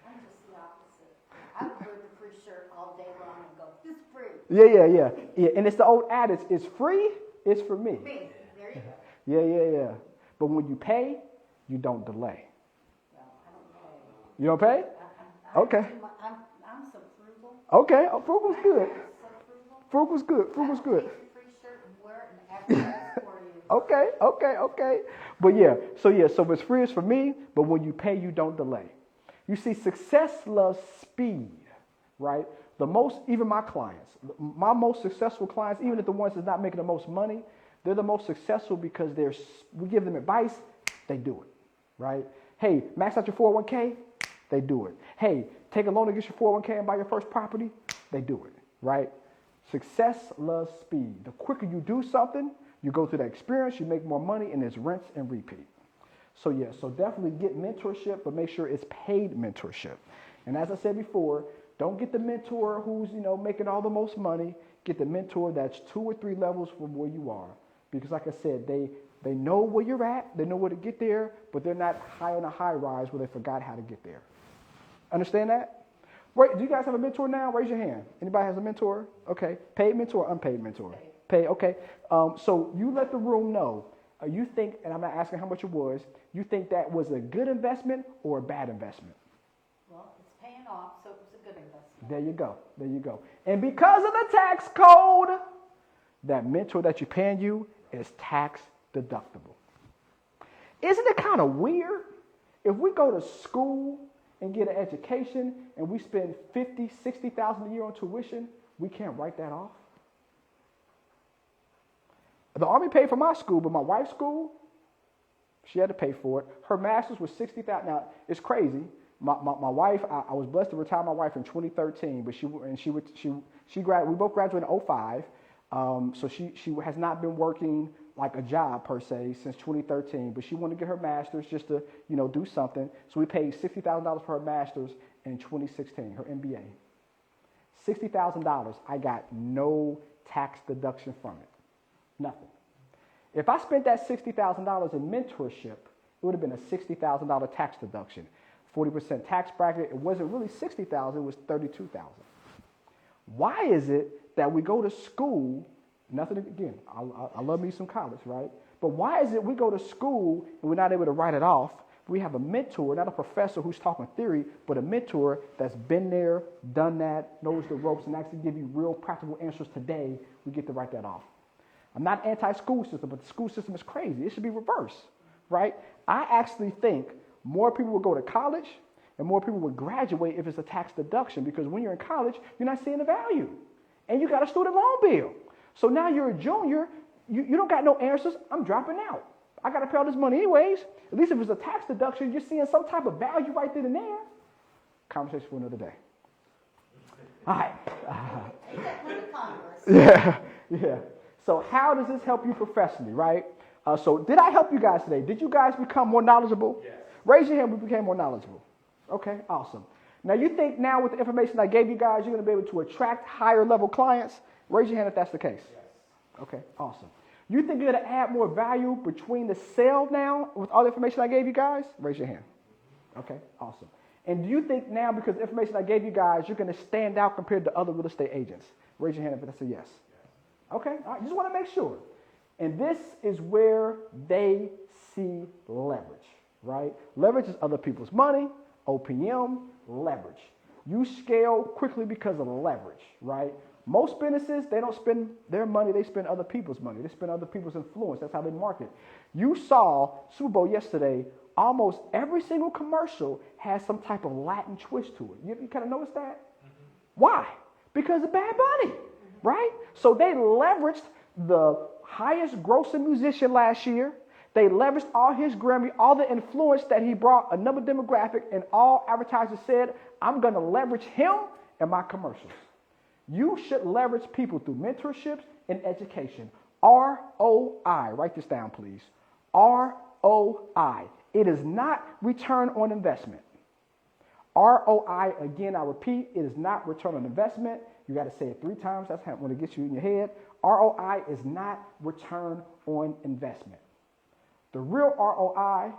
I'm just the opposite. I would wear the free shirt all day long and go, this is free. Yeah. And it's the old adage, it's free, it's for me. Me. There you go. Yeah. But when you pay, you don't delay. Well, You don't pay? Okay. I'm so frugal. Okay. Oh, frugal's good. So frugal. Frugal's good. Frugal's good. Take the free shirt and wear it and advertise for you. Okay. But yeah, so if it's free, it's for me, but when you pay, you don't delay. You see, success loves speed, right? Even my clients, my most successful clients, even if the ones that's not making the most money, they're the most successful because we give them advice, they do it, right? Hey, max out your 401k, they do it. Hey, take a loan against your 401k and buy your first property, they do it, right? Success loves speed. The quicker you do something, you go through that experience, you make more money, and it's rinse and repeat. So definitely get mentorship, but make sure it's paid mentorship. And as I said before, don't get the mentor who's, making all the most money. Get the mentor that's 2 or 3 levels from where you are. Because like I said, they know where you're at, they know where to get there, but they're not high on a high rise where they forgot how to get there. Understand that? Right, do you guys have a mentor now? Raise your hand. Anybody has a mentor? Okay. Paid mentor or unpaid mentor? Paid, okay. So you let the room know. You think, and I'm not asking how much it was, you think that was a good investment or a bad investment? Well, it's paying off, so it was a good investment. There you go. And because of the tax code, that mentor that you're paying you is tax deductible. Isn't it kind of weird if we go to school and get an education and we spend $50,000, $60,000 a year on tuition, we can't write that off? The Army paid for my school, but my wife's school, she had to pay for it. Her master's was $60,000. Now, it's crazy. My wife, I was blessed to retire my wife in 2013, but we both graduated in 2005. So she has not been working like a job per se since 2013, but she wanted to get her master's just to, do something. So we paid $60,000 for her master's in 2016, her MBA. $60,000. I got no tax deduction from it. Nothing. If I spent that $60,000 in mentorship, it would have been a $60,000 tax deduction. 40% tax bracket. It wasn't really $60,000, it was $32,000. Why is it that we go to school, nothing again, I love me some college, right? But why is it we go to school and we're not able to write it off? We have a mentor, not a professor who's talking theory, but a mentor that's been there, done that, knows the ropes, and actually give you real practical answers today. We get to write that off. I'm not anti-school system, but the school system is crazy. It should be reversed, right? I actually think more people will go to college and more people will graduate if it's a tax deduction, because when you're in college, you're not seeing the value. And you got a student loan bill. So now you're a junior, you don't got no answers, I'm dropping out. I got to pay all this money anyways. At least if it's a tax deduction, you're seeing some type of value right then and there. Conversation for another day. All right. Take that money to Congress. Yeah. So how does this help you professionally, right? So did I help you guys today? Did you guys become more knowledgeable? Yes. Raise your hand, we became more knowledgeable. Okay, awesome. Now you think now with the information I gave you guys, you're going to be able to attract higher level clients? Raise your hand if that's the case. Yes. Okay, awesome. You think you're going to add more value between the sale now with all the information I gave you guys? Raise your hand. Okay, awesome. And do you think now, because the information I gave you guys, you're going to stand out compared to other real estate agents? Raise your hand if that's a yes. Okay, all right, just want to make sure. And this is where they see leverage, right? Leverage is other people's money, OPM, leverage. You scale quickly because of leverage, right? Most businesses, they don't spend their money, they spend other people's money. They spend other people's influence. That's how they market. You saw Super Bowl yesterday, almost every single commercial has some type of Latin twist to it. You kind of notice that? Mm-hmm. Why? Because of Bad Bunny, right? So they leveraged the highest grossing musician last year. They leveraged all his Grammy, all the influence that he brought, another demographic, and all advertisers said, I'm going to leverage him in my commercials. You should leverage people through mentorships and education. ROI. Write this down, please. ROI. It is not return on investment. ROI, again, I repeat, it is not return on investment. You got to say it 3 times. That's how I want to get you in your head. ROI is not return on investment. The real ROI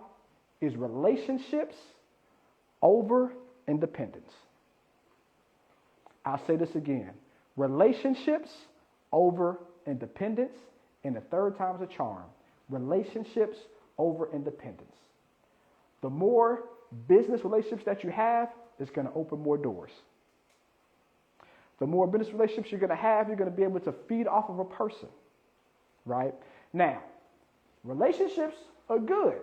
is relationships over independence. I'll say this again. Relationships over independence, and the 3rd time's a charm. Relationships over independence. The more business relationships that you have, it's going to open more doors. The more business relationships you're going to have, you're going to be able to feed off of a person, right? Now, relationships are good,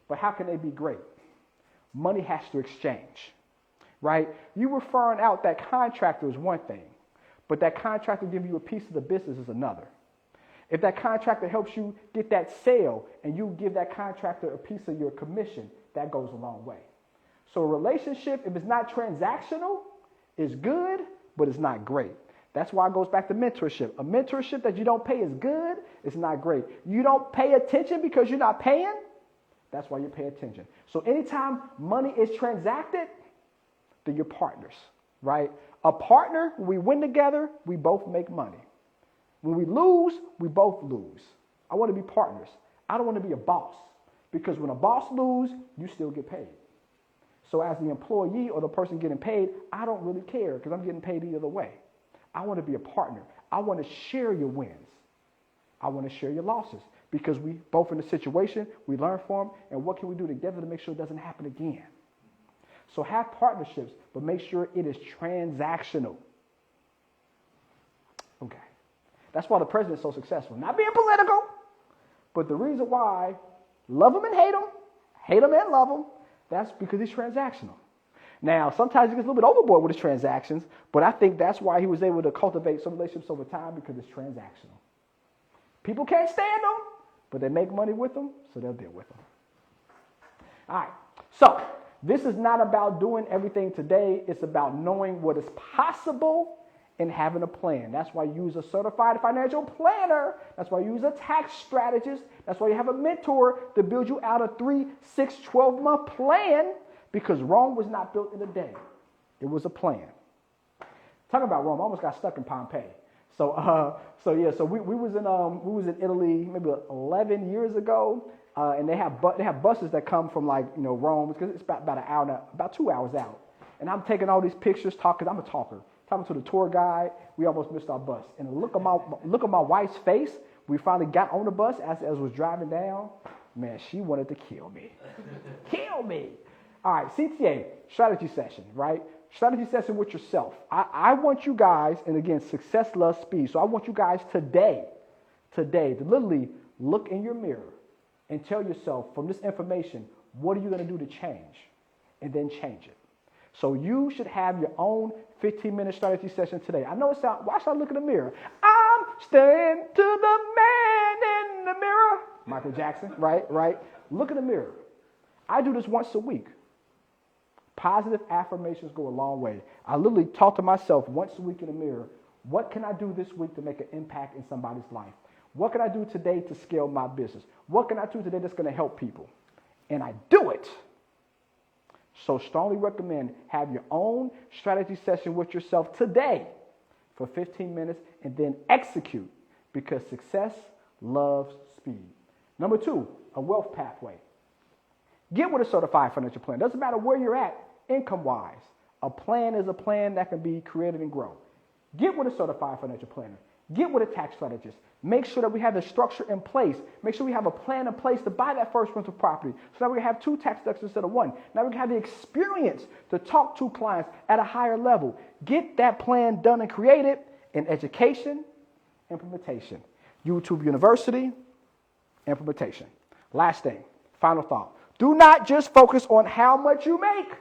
but how can they be great? Money has to exchange, right? You referring out that contractor is one thing, but that contractor giving you a piece of the business is another. If that contractor helps you get that sale and you give that contractor a piece of your commission, that goes a long way. So a relationship, if it's not transactional, is good, but it's not great. That's why it goes back to mentorship. A mentorship that you don't pay is good, it's not great. You don't pay attention because you're not paying, that's why you pay attention. So anytime money is transacted, then you're partners, right? A partner, when we win together, we both make money. When we lose, we both lose. I want to be partners. I don't want to be a boss, because when a boss loses, you still get paid. So as the employee or the person getting paid, I don't really care because I'm getting paid either way. I want to be a partner. I want to share your wins. I want to share your losses because we both in the situation, we learn from them, and what can we do together to make sure it doesn't happen again? So have partnerships, but make sure it is transactional. Okay. That's why the president's so successful. Not being political, but the reason why, love him and hate him and love him, that's because he's transactional. Now, sometimes he gets a little bit overboard with his transactions, but I think that's why he was able to cultivate some relationships over time, because it's transactional. People can't stand them, but they make money with them, so they'll deal with them. All right, so this is not about doing everything today. It's about knowing what is possible and having a plan. That's why you use a certified financial planner. That's why you use a tax strategist. That's why you have a mentor to build you out a 3, 6, 12-month plan, because Rome was not built in a day. It was a plan. Talking about Rome, I almost got stuck in Pompeii. So we was in Italy maybe 11 years ago, and they have buses that come from Rome, because it's about an hour, about 2 hours out. And I'm taking all these pictures, talking. I'm a talker. Talking to the tour guide, we almost missed our bus. And look at my wife's face. We finally got on the bus as was driving down. Man, she wanted to kill me. Kill me. All right, CTA, strategy session, right? Strategy session with yourself. I want you guys, and again, success loves speed. So I want you guys today to literally look in your mirror and tell yourself, from this information, what are you going to do to change? And then change it. So you should have your own 15-minute strategy session today. I know it sounds, why should I look in the mirror? I'm staring to the man in the mirror. Michael Jackson, right? Look in the mirror. I do this once a week. Positive affirmations go a long way. I literally talk to myself once a week in the mirror. What can I do this week to make an impact in somebody's life? What can I do today to scale my business? What can I do today that's going to help people? And I do it. So strongly recommend have your own strategy session with yourself today for 15 minutes and then execute, because success loves speed. Number 2, a wealth pathway. Get with a certified financial planner. Doesn't matter where you're at income-wise. A plan is a plan that can be created and grow. Get with a certified financial planner. Get with a tax strategist. Make sure that we have the structure in place. Make sure we have a plan in place to buy that first rental property, so that we have 2 tax deductions instead of 1. Now we can have the experience to talk to clients at a higher level. Get that plan done and created in education, implementation. YouTube University, implementation. Last thing, final thought. Do not just focus on how much you make.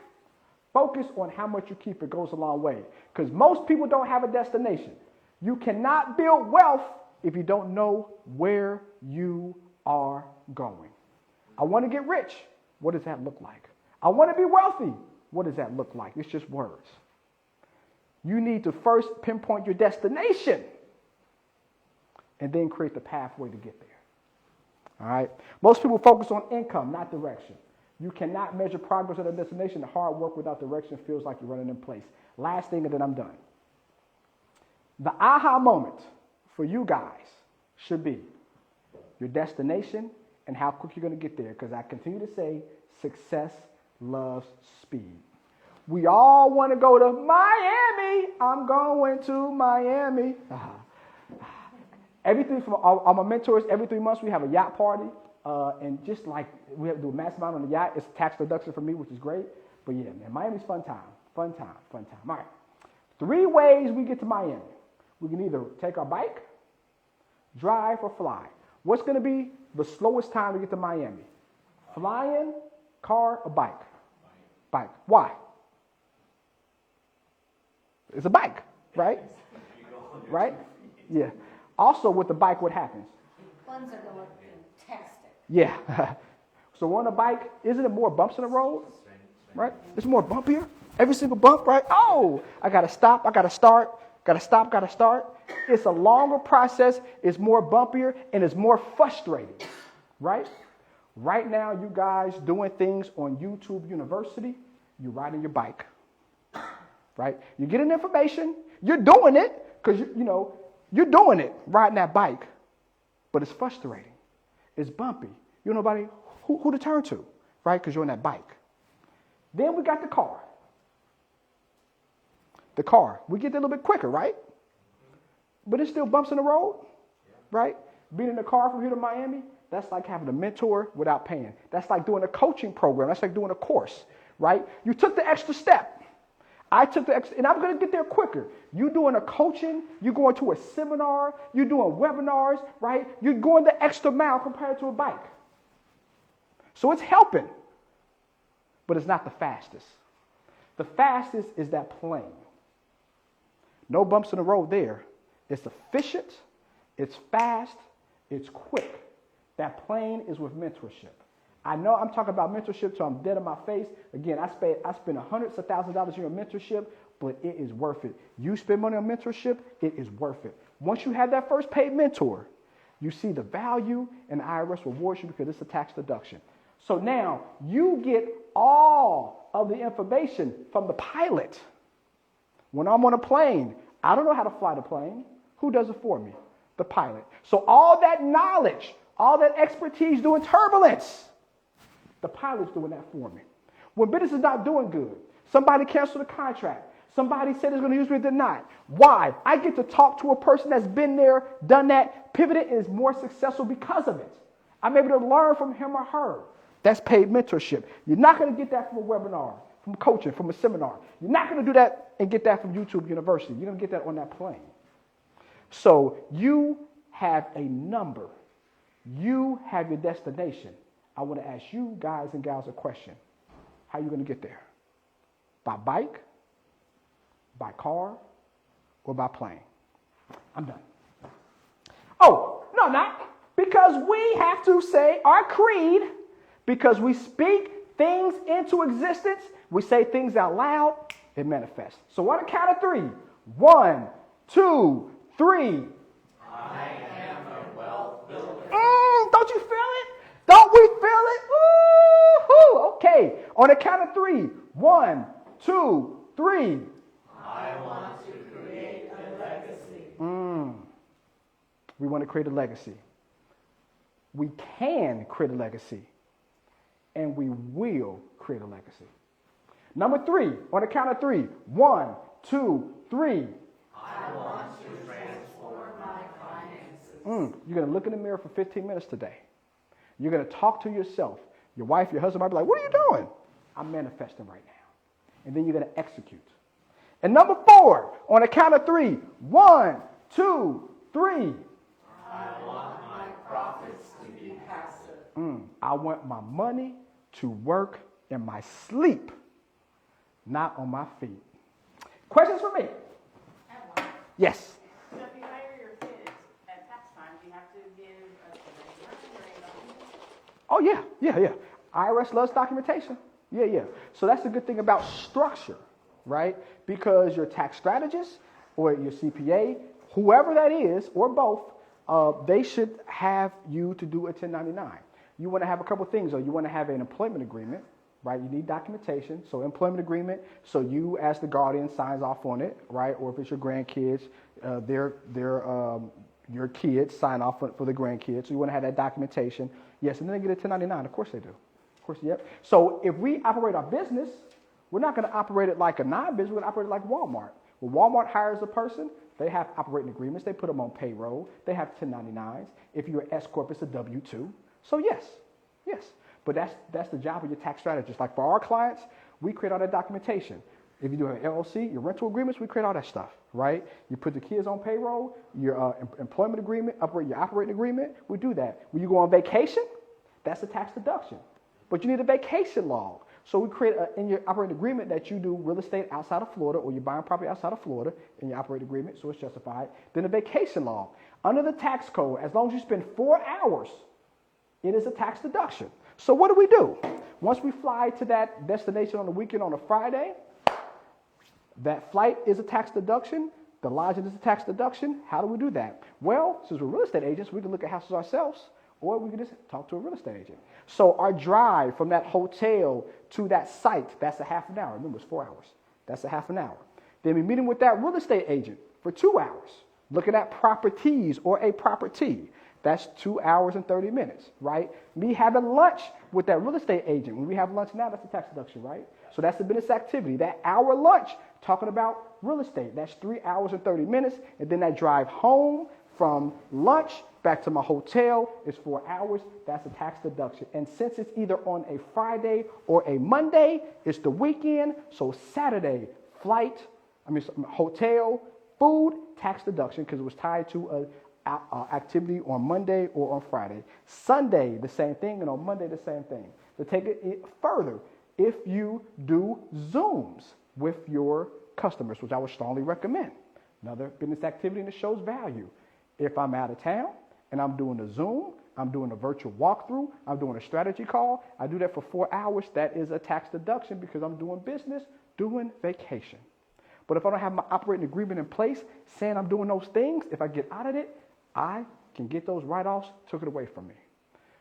Focus on how much you keep. It goes a long way, because most people don't have a destination. You cannot build wealth if you don't know where you are going. I want to get rich. What does that look like? I want to be wealthy. What does that look like? It's just words. You need to first pinpoint your destination and then create the pathway to get there. All right? Most people focus on income, not direction. You cannot measure progress at a destination. Hard work without direction feels like you're running in place. Last thing, and then I'm done. The aha moment for you guys should be your destination and how quick you're going to get there, because I continue to say success loves speed. We all want to go to Miami. I'm going to Miami. Every 3 from all my mentors, every 3 months we have a yacht party. And just like we have to do a massive amount on the yacht, it's tax deduction for me, which is great. But yeah, man, Miami's fun time. Fun time. All right. 3 ways we get to Miami. We can either take our bike, drive, or fly. What's going to be the slowest time to get to Miami? Flying, car, or bike? Bike. Why? It's a bike, right? Right? Yeah. Also, with the bike, what happens? Funds are going fantastic. Yeah. So on a bike, isn't it more bumps in the road? Right? It's more bumpier. Every single bump, right? Oh, I got to stop. I got to start. Got to stop. Got to start. It's a longer process. It's more bumpier, and it's more frustrating, right? Right now, you guys doing things on YouTube University, you're riding your bike, right? You're getting information. You're doing it because, you're doing it, riding that bike. But it's frustrating. It's bumpy. You don't know nobody who to turn to, right? Because you're on that bike. Then we got the car. The car. We get there a little bit quicker, right? But it still bumps in the road, right? Being in the car from here to Miami, that's like having a mentor without paying. That's like doing a coaching program. That's like doing a course, right? You took the extra step. I took the extra, and I'm going to get there quicker. You doing a coaching, you going to a seminar, you doing webinars, right? You're going the extra mile compared to a bike. So it's helping, but it's not the fastest. The fastest is that plane. No bumps in the road there. It's efficient, it's fast, it's quick. That plane is with mentorship. I know I'm talking about mentorship till I'm dead in my face. Again, I spend hundreds of thousands of dollars a year on mentorship, but it is worth it. You spend money on mentorship, it is worth it. Once you have that first paid mentor, you see the value, and the IRS rewards you because it's a tax deduction. So now you get all of the information from the pilot. When I'm on a plane, I don't know how to fly the plane. Who does it for me? The pilot. So all that knowledge, all that expertise doing turbulence, the pilot's doing that for me. When business is not doing good, somebody canceled a contract, somebody said it's going to use me, did not. Why? I get to talk to a person that's been there, done that, pivoted, and is more successful because of it. I'm able to learn from him or her. That's paid mentorship. You're not going to get that from a webinar, from coaching, from a seminar. You're not going to do that and get that from YouTube University. You're going to get that on that plane. So you have a number. You have your destination. I want to ask you guys and gals a question. How are you going to get there? By bike, by car, or by plane? I'm done. Oh, no, not. Because we have to say our creed, because we speak things into existence, we say things out loud, it manifests. So on a count of 3. 1, 2, 3. I am a wealth builder. Don't you feel it? Don't we feel it? Woo-hoo. Okay. On a count of 3. 1, 2, 3. I want to create a legacy. We want to create a legacy. We can create a legacy. And we will create a legacy. Number 3. On a count of 3. 1, 2, 3. I want to transform my finances. You're going to look in the mirror for 15 minutes today. You're going to talk to yourself. Your wife, your husband might be like, what are you doing? I'm manifesting right now. And then you're going to execute. And number 4, on a count of 3. 1, 2, 3. I want my profits to be passive. I want my money to work in my sleep, not on my feet. Questions for me? I have one. Yes. So if you hire your kids at tax time, do you have to give a Oh, yeah. IRS loves documentation. Yeah. So that's the good thing about structure, right? Because your tax strategist or your CPA, whoever that is, or both, they should have you to do a 1099. You want to have a couple things, though. You want to have an employment agreement, right? You need documentation. So employment agreement, so you as the guardian signs off on it, right? Or if it's your grandkids, your kids sign off for the grandkids. So you want to have that documentation. Yes, and then they get a 1099. Of course they do. Of course, yep. So if we operate our business, we're not going to operate it like a non-business. We're going to operate it like Walmart. When Walmart hires a person, they have operating agreements. They put them on payroll. They have 1099s. If you're an S-Corp, it's a W-2. So yes. But that's the job of your tax strategist. Like for our clients, we create all that documentation. If you do an LLC, your rental agreements, we create all that stuff, right? You put the kids on payroll, your employment agreement, your operating agreement, we do that. When you go on vacation, that's a tax deduction. But you need a vacation log. So we create in your operating agreement that you do real estate outside of Florida or you're buying property outside of Florida in your operating agreement, so it's justified. Then a vacation log. Under the tax code, as long as you spend 4 hours, it is a tax deduction. So what do? Once we fly to that destination on the weekend on a Friday, that flight is a tax deduction. The lodging is a tax deduction. How do we do that? Well, since we're real estate agents, we can look at houses ourselves, or we can just talk to a real estate agent. So our drive from that hotel to that site, that's a half an hour. Remember, it's 4 hours. That's a half an hour. Then we're meeting with that real estate agent for 2 hours, looking at properties or a property. That's 2 hours and 30 minutes, right? Me having lunch with that real estate agent. When we have lunch now, that's a tax deduction, right? So that's the business activity. That hour lunch, talking about real estate, that's 3 hours and 30 minutes. And then that drive home from lunch back to my hotel is 4 hours. That's a tax deduction. And since it's either on a Friday or a Monday, it's the weekend. So Saturday, hotel, food, tax deduction because it was tied to a activity on Monday or on Friday. Sunday, the same thing, and on Monday, the same thing. To take it further, if you do Zooms with your customers, which I would strongly recommend, another business activity that shows value. If I'm out of town and I'm doing a Zoom, I'm doing a virtual walkthrough, I'm doing a strategy call, I do that for 4 hours, that is a tax deduction because I'm doing business, doing vacation. But if I don't have my operating agreement in place, saying I'm doing those things, if I get out of it, I can get those write-offs, took it away from me.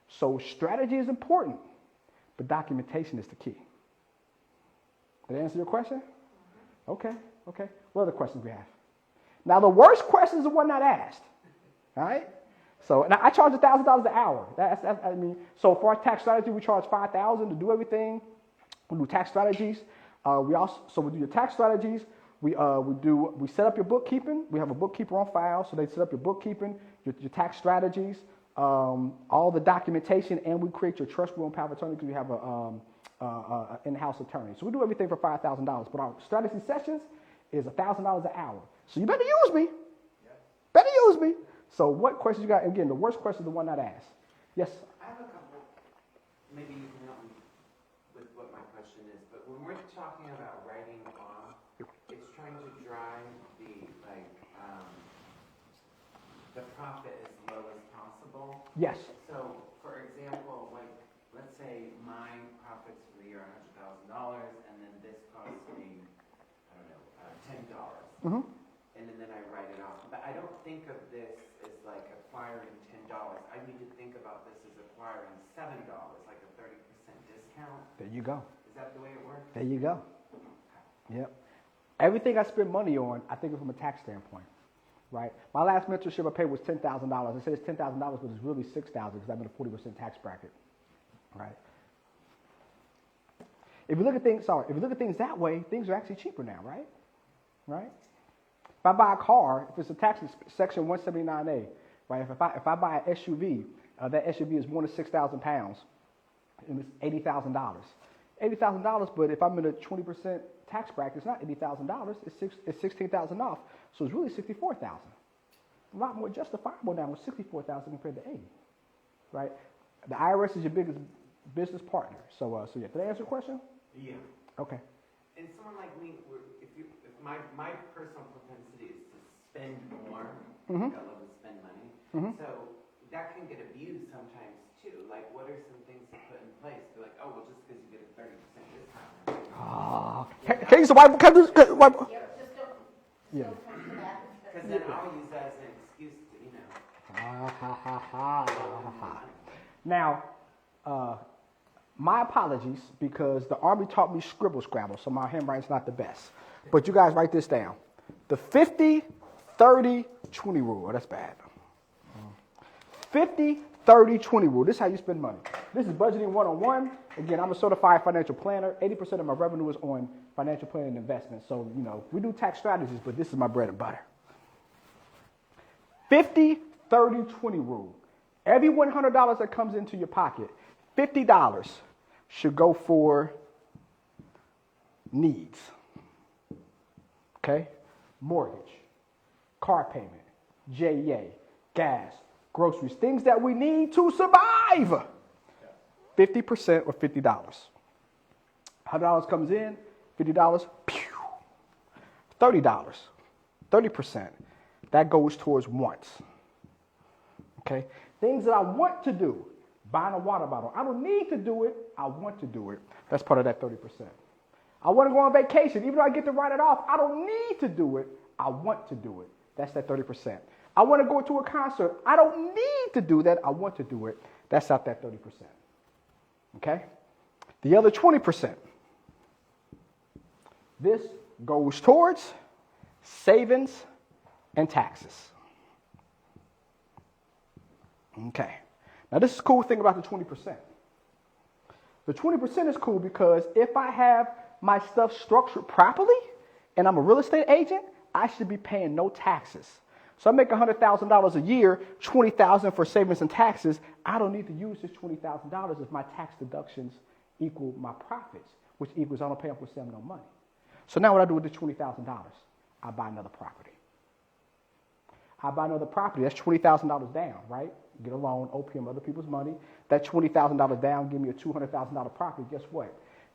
So strategy is important, but documentation is the key. Did I answer your question? Okay. What other questions we have? Now, the worst question is the one not asked. All right? So, now I charge $1,000 an hour. So for our tax strategy, we charge $5,000 to do everything. We do tax strategies. We do your tax strategies. We set up your bookkeeping. We have a bookkeeper on file, so they set up your bookkeeping, your tax strategies, all the documentation, and we create your trust will and power of attorney because we have an in-house attorney. So we do everything for $5,000. But our strategy sessions is $1,000 an hour. So you better use me. Better use me. So what questions you got? Again, the worst question is the one not asked. Yes? I have a couple. Maybe you can help me with what my question is. But when we're talking about writing off, it's trying to drive the profit as low as possible. Yes. So, for example, let's say my profits for the year are $100,000, and then this costs me, $10. Mm-hmm. And then I write it off. But I don't think of this as like acquiring $10. I need to think about this as acquiring $7, like a 30% discount. There you go. Is that the way it works? There you go. Yep. Everything I spend money on, I think of from a tax standpoint, right? My last mentorship I paid was $10,000. I said it's $10,000, but it's really $6,000 because I'm in a 40% tax bracket, right? If you look at things that way, things are actually cheaper now, right? Right? If I buy a car, if it's a tax section 179A, right? If I buy an SUV, that SUV is more than 6,000 pounds, and it's $80,000. $80,000, but if I'm in a 20% tax bracket, it's not $80,000. It's $16,000 off, so it's really $64,000. A lot more justifiable now with $64,000 compared to $80,000, right? The IRS is your biggest business partner. So yeah. Did I answer your question? Yeah. Okay. And someone like me, if my personal propensity is to spend more. Mm-hmm. I love to spend money. Mm-hmm. So that can get abused sometimes too. Like, what are some things to put in place? Be like, oh, well, just because you get a 30% discount. Can you say why? Just don't come to that. Because then I'll use that as an excuse to, Now, my apologies because the Army taught me scribble scrabble, so my handwriting's not the best. But you guys write this down. The 50, 30, 20 rule. Oh, that's bad. 50, 30, 20 rule. This is how you spend money. This is budgeting 101. Again, I'm a certified financial planner. 80% of my revenue is on financial planning and investment. So, we do tax strategies, but this is my bread and butter. 50, 30, 20 rule. Every $100 that comes into your pocket, $50 should go for needs. Okay? Mortgage, car payment, JEA, gas, groceries, things that we need to survive. 50% or $50. $100 comes in, $50, pew. $30, 30%. That goes towards wants. Okay? Things that I want to do. Buying a water bottle. I don't need to do it. I want to do it. That's part of that 30%. I want to go on vacation. Even though I get to write it off, I don't need to do it. I want to do it. That's that 30%. I want to go to a concert. I don't need to do that. I want to do it. That's out that 30%. Okay? The other 20%. This goes towards savings and taxes. Okay. Now, this is the cool thing about the 20%. The 20% is cool because if I have my stuff structured properly and I'm a real estate agent, I should be paying no taxes. So I make $100,000 a year, $20,000 for savings and taxes. I don't need to use this $20,000 if my tax deductions equal my profits, which equals I don't pay Uncle Sam no money. So now what I do with the $20,000? I buy another property. I buy another property. That's $20,000 down, right? Get a loan, OPM, other people's money. That $20,000 down, give me a $200,000 property. Guess what?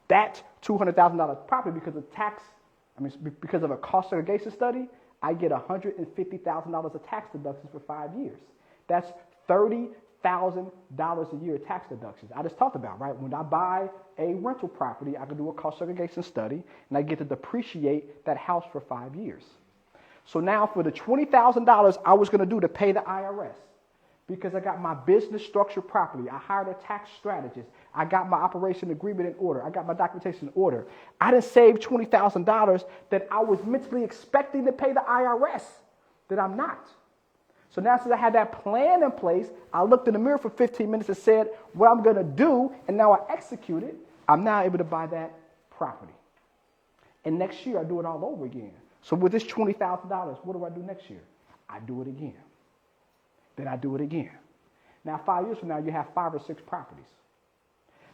That $200,000 property, because of a cost segregation study, I get $150,000 of tax deductions for 5 years. That's $30,000 a year of tax deductions. I just talked about, right? When I buy a rental property, I can do a cost segregation study, and I get to depreciate that house for 5 years. So now for the $20,000 I was going to do to pay the IRS, because I got my business structured properly, I hired a tax strategist, I got my operation agreement in order, I got my documentation in order, I done saved $20,000 that I was mentally expecting to pay the IRS that I'm not. So now since I had that plan in place, I looked in the mirror for 15 minutes and said what I'm going to do, and now I execute it, I'm now able to buy that property. And next year I do it all over again. So with this $20,000, what do I do next year? I do it again. Then I do it again. Now 5 years from now, you have 5 or 6 properties.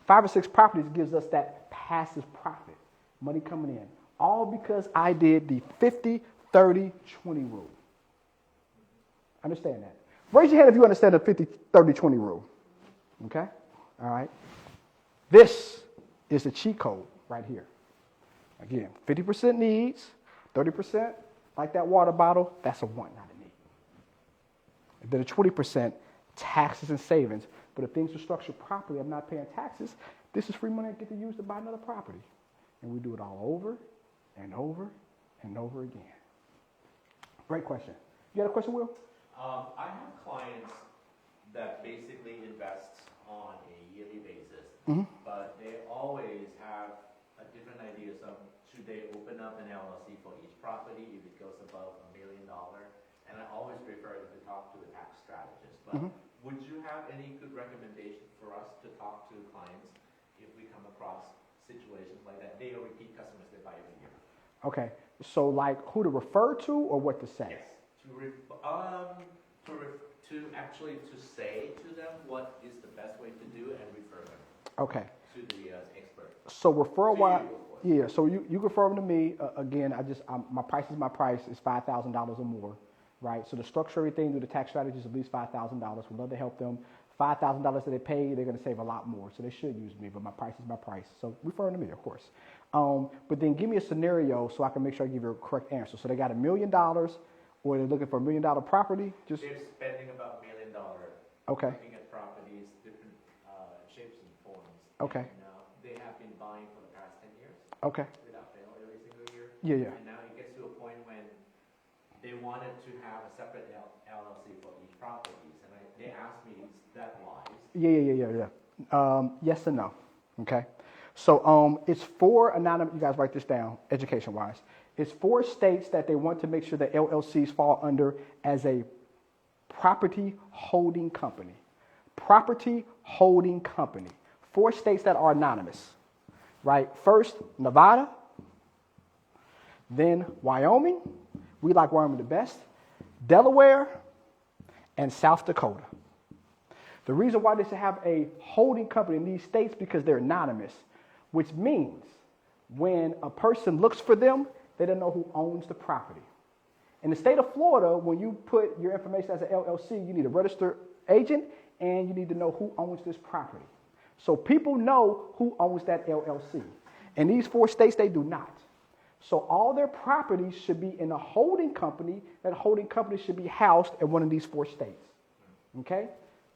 5 or 6 properties gives us that passive profit, money coming in, all because I did the 50-30-20 rule. Understand that. Raise your hand if you understand the 50-30-20 rule. Okay? All right. This is the cheat code right here. Again, 50% needs, 30%, like that water bottle, that's a want, not a need. And then the 20%, taxes and savings. But if things are structured properly, I'm not paying taxes, this is free money I get to use to buy another property. And we do it all over and over and over again. Great question. You got a question, Will? I have clients that basically invest on a yearly basis, but they always have a different idea. So should they open up an LLC for each property if it goes above $1 million? And I always prefer to talk to a tax strategist. But would you have any good recommendation for us to talk to clients if we come across situations like that? They are repeat customers, they buy every year. Okay. So like who to refer to or what to say? Yes. To say to them what is the best way to do and refer them. Okay. To the expert. So referral wise, yeah. So you refer them to me. Again, my price is my price. It's $5,000 or more, right? So to structure everything through the tax strategy is at least $5,000. We'd love to help them. $5,000 that they pay, they're going to save a lot more. So they should use me, but my price is my price. So refer them to me, of course. But then give me a scenario so I can make sure I give you a correct answer. So they got $1 million, or they're looking for $1 million property. They're spending about $1 million. Okay. Looking at properties, different shapes and forms. Okay. And they have been buying for the past 10 years. Okay. Without fail every single year. Yeah. And now it gets to a point when they wanted to have a separate LLC for each properties, and they asked me, is that wise? Yeah. Yes and no. Okay. So it's 4 anonymous. You guys write this down, education-wise. It's 4 states that they want to make sure that LLCs fall under as a property holding company. Property holding company. 4 states that are anonymous, right? First, Nevada, then Wyoming. We like Wyoming the best. Delaware, and South Dakota. The reason why they should have a holding company in these states because they're anonymous, which means when a person looks for them, they don't know who owns the property. In the state of Florida, when you put your information as an LLC, you need a registered agent and you need to know who owns this property. So people know who owns that LLC. In these 4 states, they do not. So all their properties should be in a holding company. That holding company should be housed in one of these 4 states. Okay?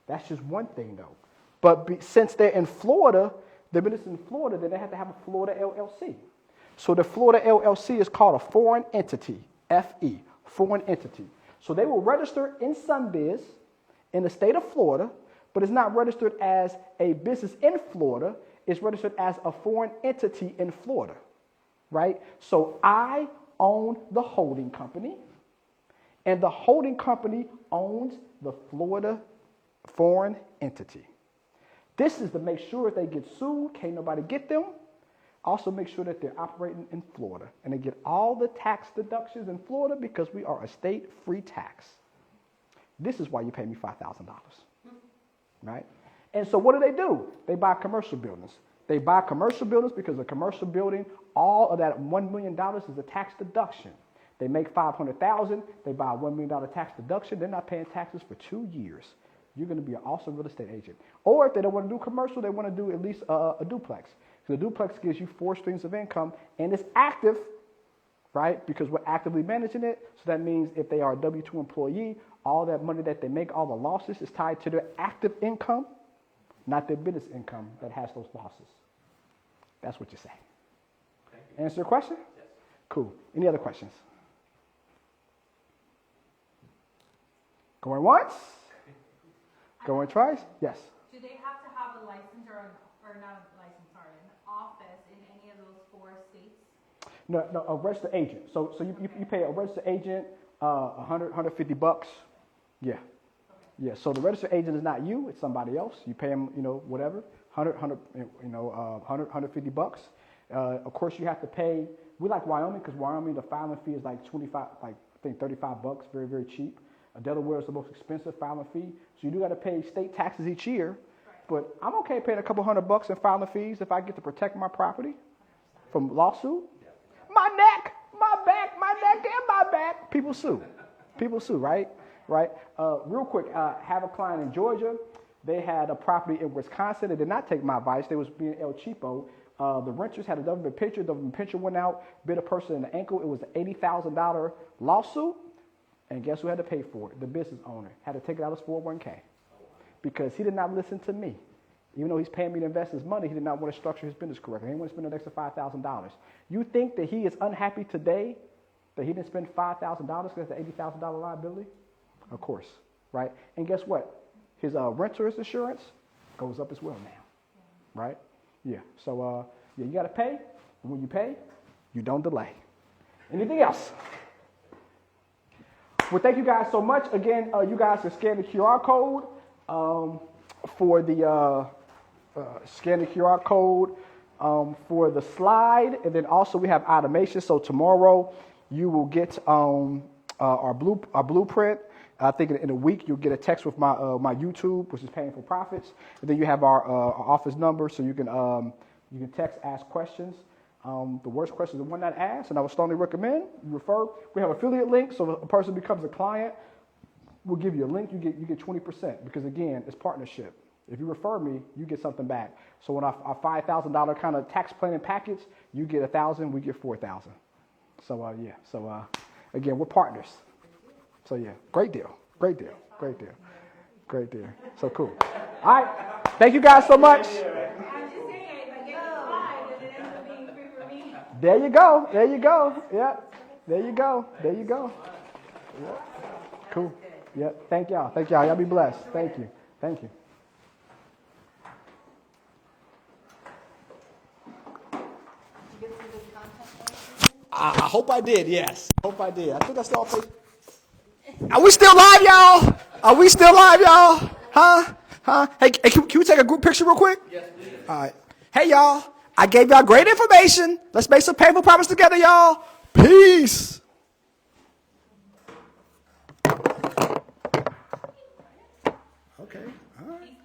That's just one thing, though. But since they're in Florida, the business in Florida, then they have to have a Florida LLC. So the Florida LLC is called a foreign entity, FE, foreign entity. So they will register in SunBiz in the state of Florida, but it's not registered as a business in Florida. It's registered as a foreign entity in Florida, right? So I own the holding company, and the holding company owns the Florida foreign entity. This is to make sure if they get sued, can't nobody get them. Also make sure that they're operating in Florida and they get all the tax deductions in Florida because we are a state-free tax. This is why you pay me $5,000, right? And so what do? They buy commercial buildings. They buy commercial buildings because a commercial building, all of that $1 million is a tax deduction. They make $500,000, they buy a $1 million tax deduction, they're not paying taxes for 2 years. You're going to be an awesome real estate agent. Or if they don't want to do commercial, they want to do at least a duplex. So the duplex gives you 4 streams of income, and it's active, right? Because we're actively managing it. So that means if they are a W-2 employee, all that money that they make, all the losses is tied to their active income, not their business income that has those losses. That's what you're saying. Thank you. Answer your question? Yes. Cool. Any other questions? Going once? Going twice? Yes. Do they have to have a license or not a license, sorry, an office in any of those 4 states? No, a registered agent. So you pay a registered agent $150 bucks. Yeah. Okay. Yeah. So the registered agent is not you; it's somebody else. You pay them, whatever, 150 bucks. Of course, you have to pay. We like Wyoming because Wyoming the filing fee is like 25, like I think 35 bucks, very very cheap. Delaware is the most expensive filing fee, so you do got to pay state taxes each year. Right. But I'm okay paying a couple $100 in filing fees if I get to protect my property from lawsuit. My neck, my back, and my back. People sue, right? Right. Real quick, have a client in Georgia. They had a property in Wisconsin. They did not take my advice. They was being El Cheapo. The renters had a government picture. The government picture went out, bit a person in the ankle. It was an $80,000 lawsuit. And guess who had to pay for it? The business owner had to take it out of his 401k because he did not listen to me. Even though he's paying me to invest his money, he did not want to structure his business correctly. He didn't want to spend an extra $5,000. You think that he is unhappy today that he didn't spend $5,000 because that's the $80,000 liability? Of course, right? And guess what? His renter's insurance goes up as well now, right? Yeah. So you got to pay. And when you pay, you don't delay. Anything else? Well, thank you guys so much. Again, you guys can scan the QR code for the for the slide, and then also we have automation. So tomorrow you will get our blueprint. I think in a week you'll get a text with my YouTube, which is Paying for Profits, and then you have our office number, so you can text, ask questions. The worst question is the one not asked, and I would strongly recommend you refer. We have affiliate links, so if a person becomes a client, we'll give you a link. You get 20% because again, it's partnership. If you refer me, you get something back. So when our $5,000 kind of tax planning package, you get $1,000, we get $4,000. So yeah. So again, we're partners. So yeah, great deal. So cool. All right, thank you guys so much. There you go. Yeah. There you go. Yeah. Cool. Yeah. Thank y'all. Y'all be blessed. Thank you. I hope I did. Yes. I think I saw. Are we still live, y'all? Huh? Hey, can we take a group picture real quick? Yes, please. All right. Hey, y'all. I gave y'all great information. Let's make some painful promise together, y'all. Peace. Okay. All right.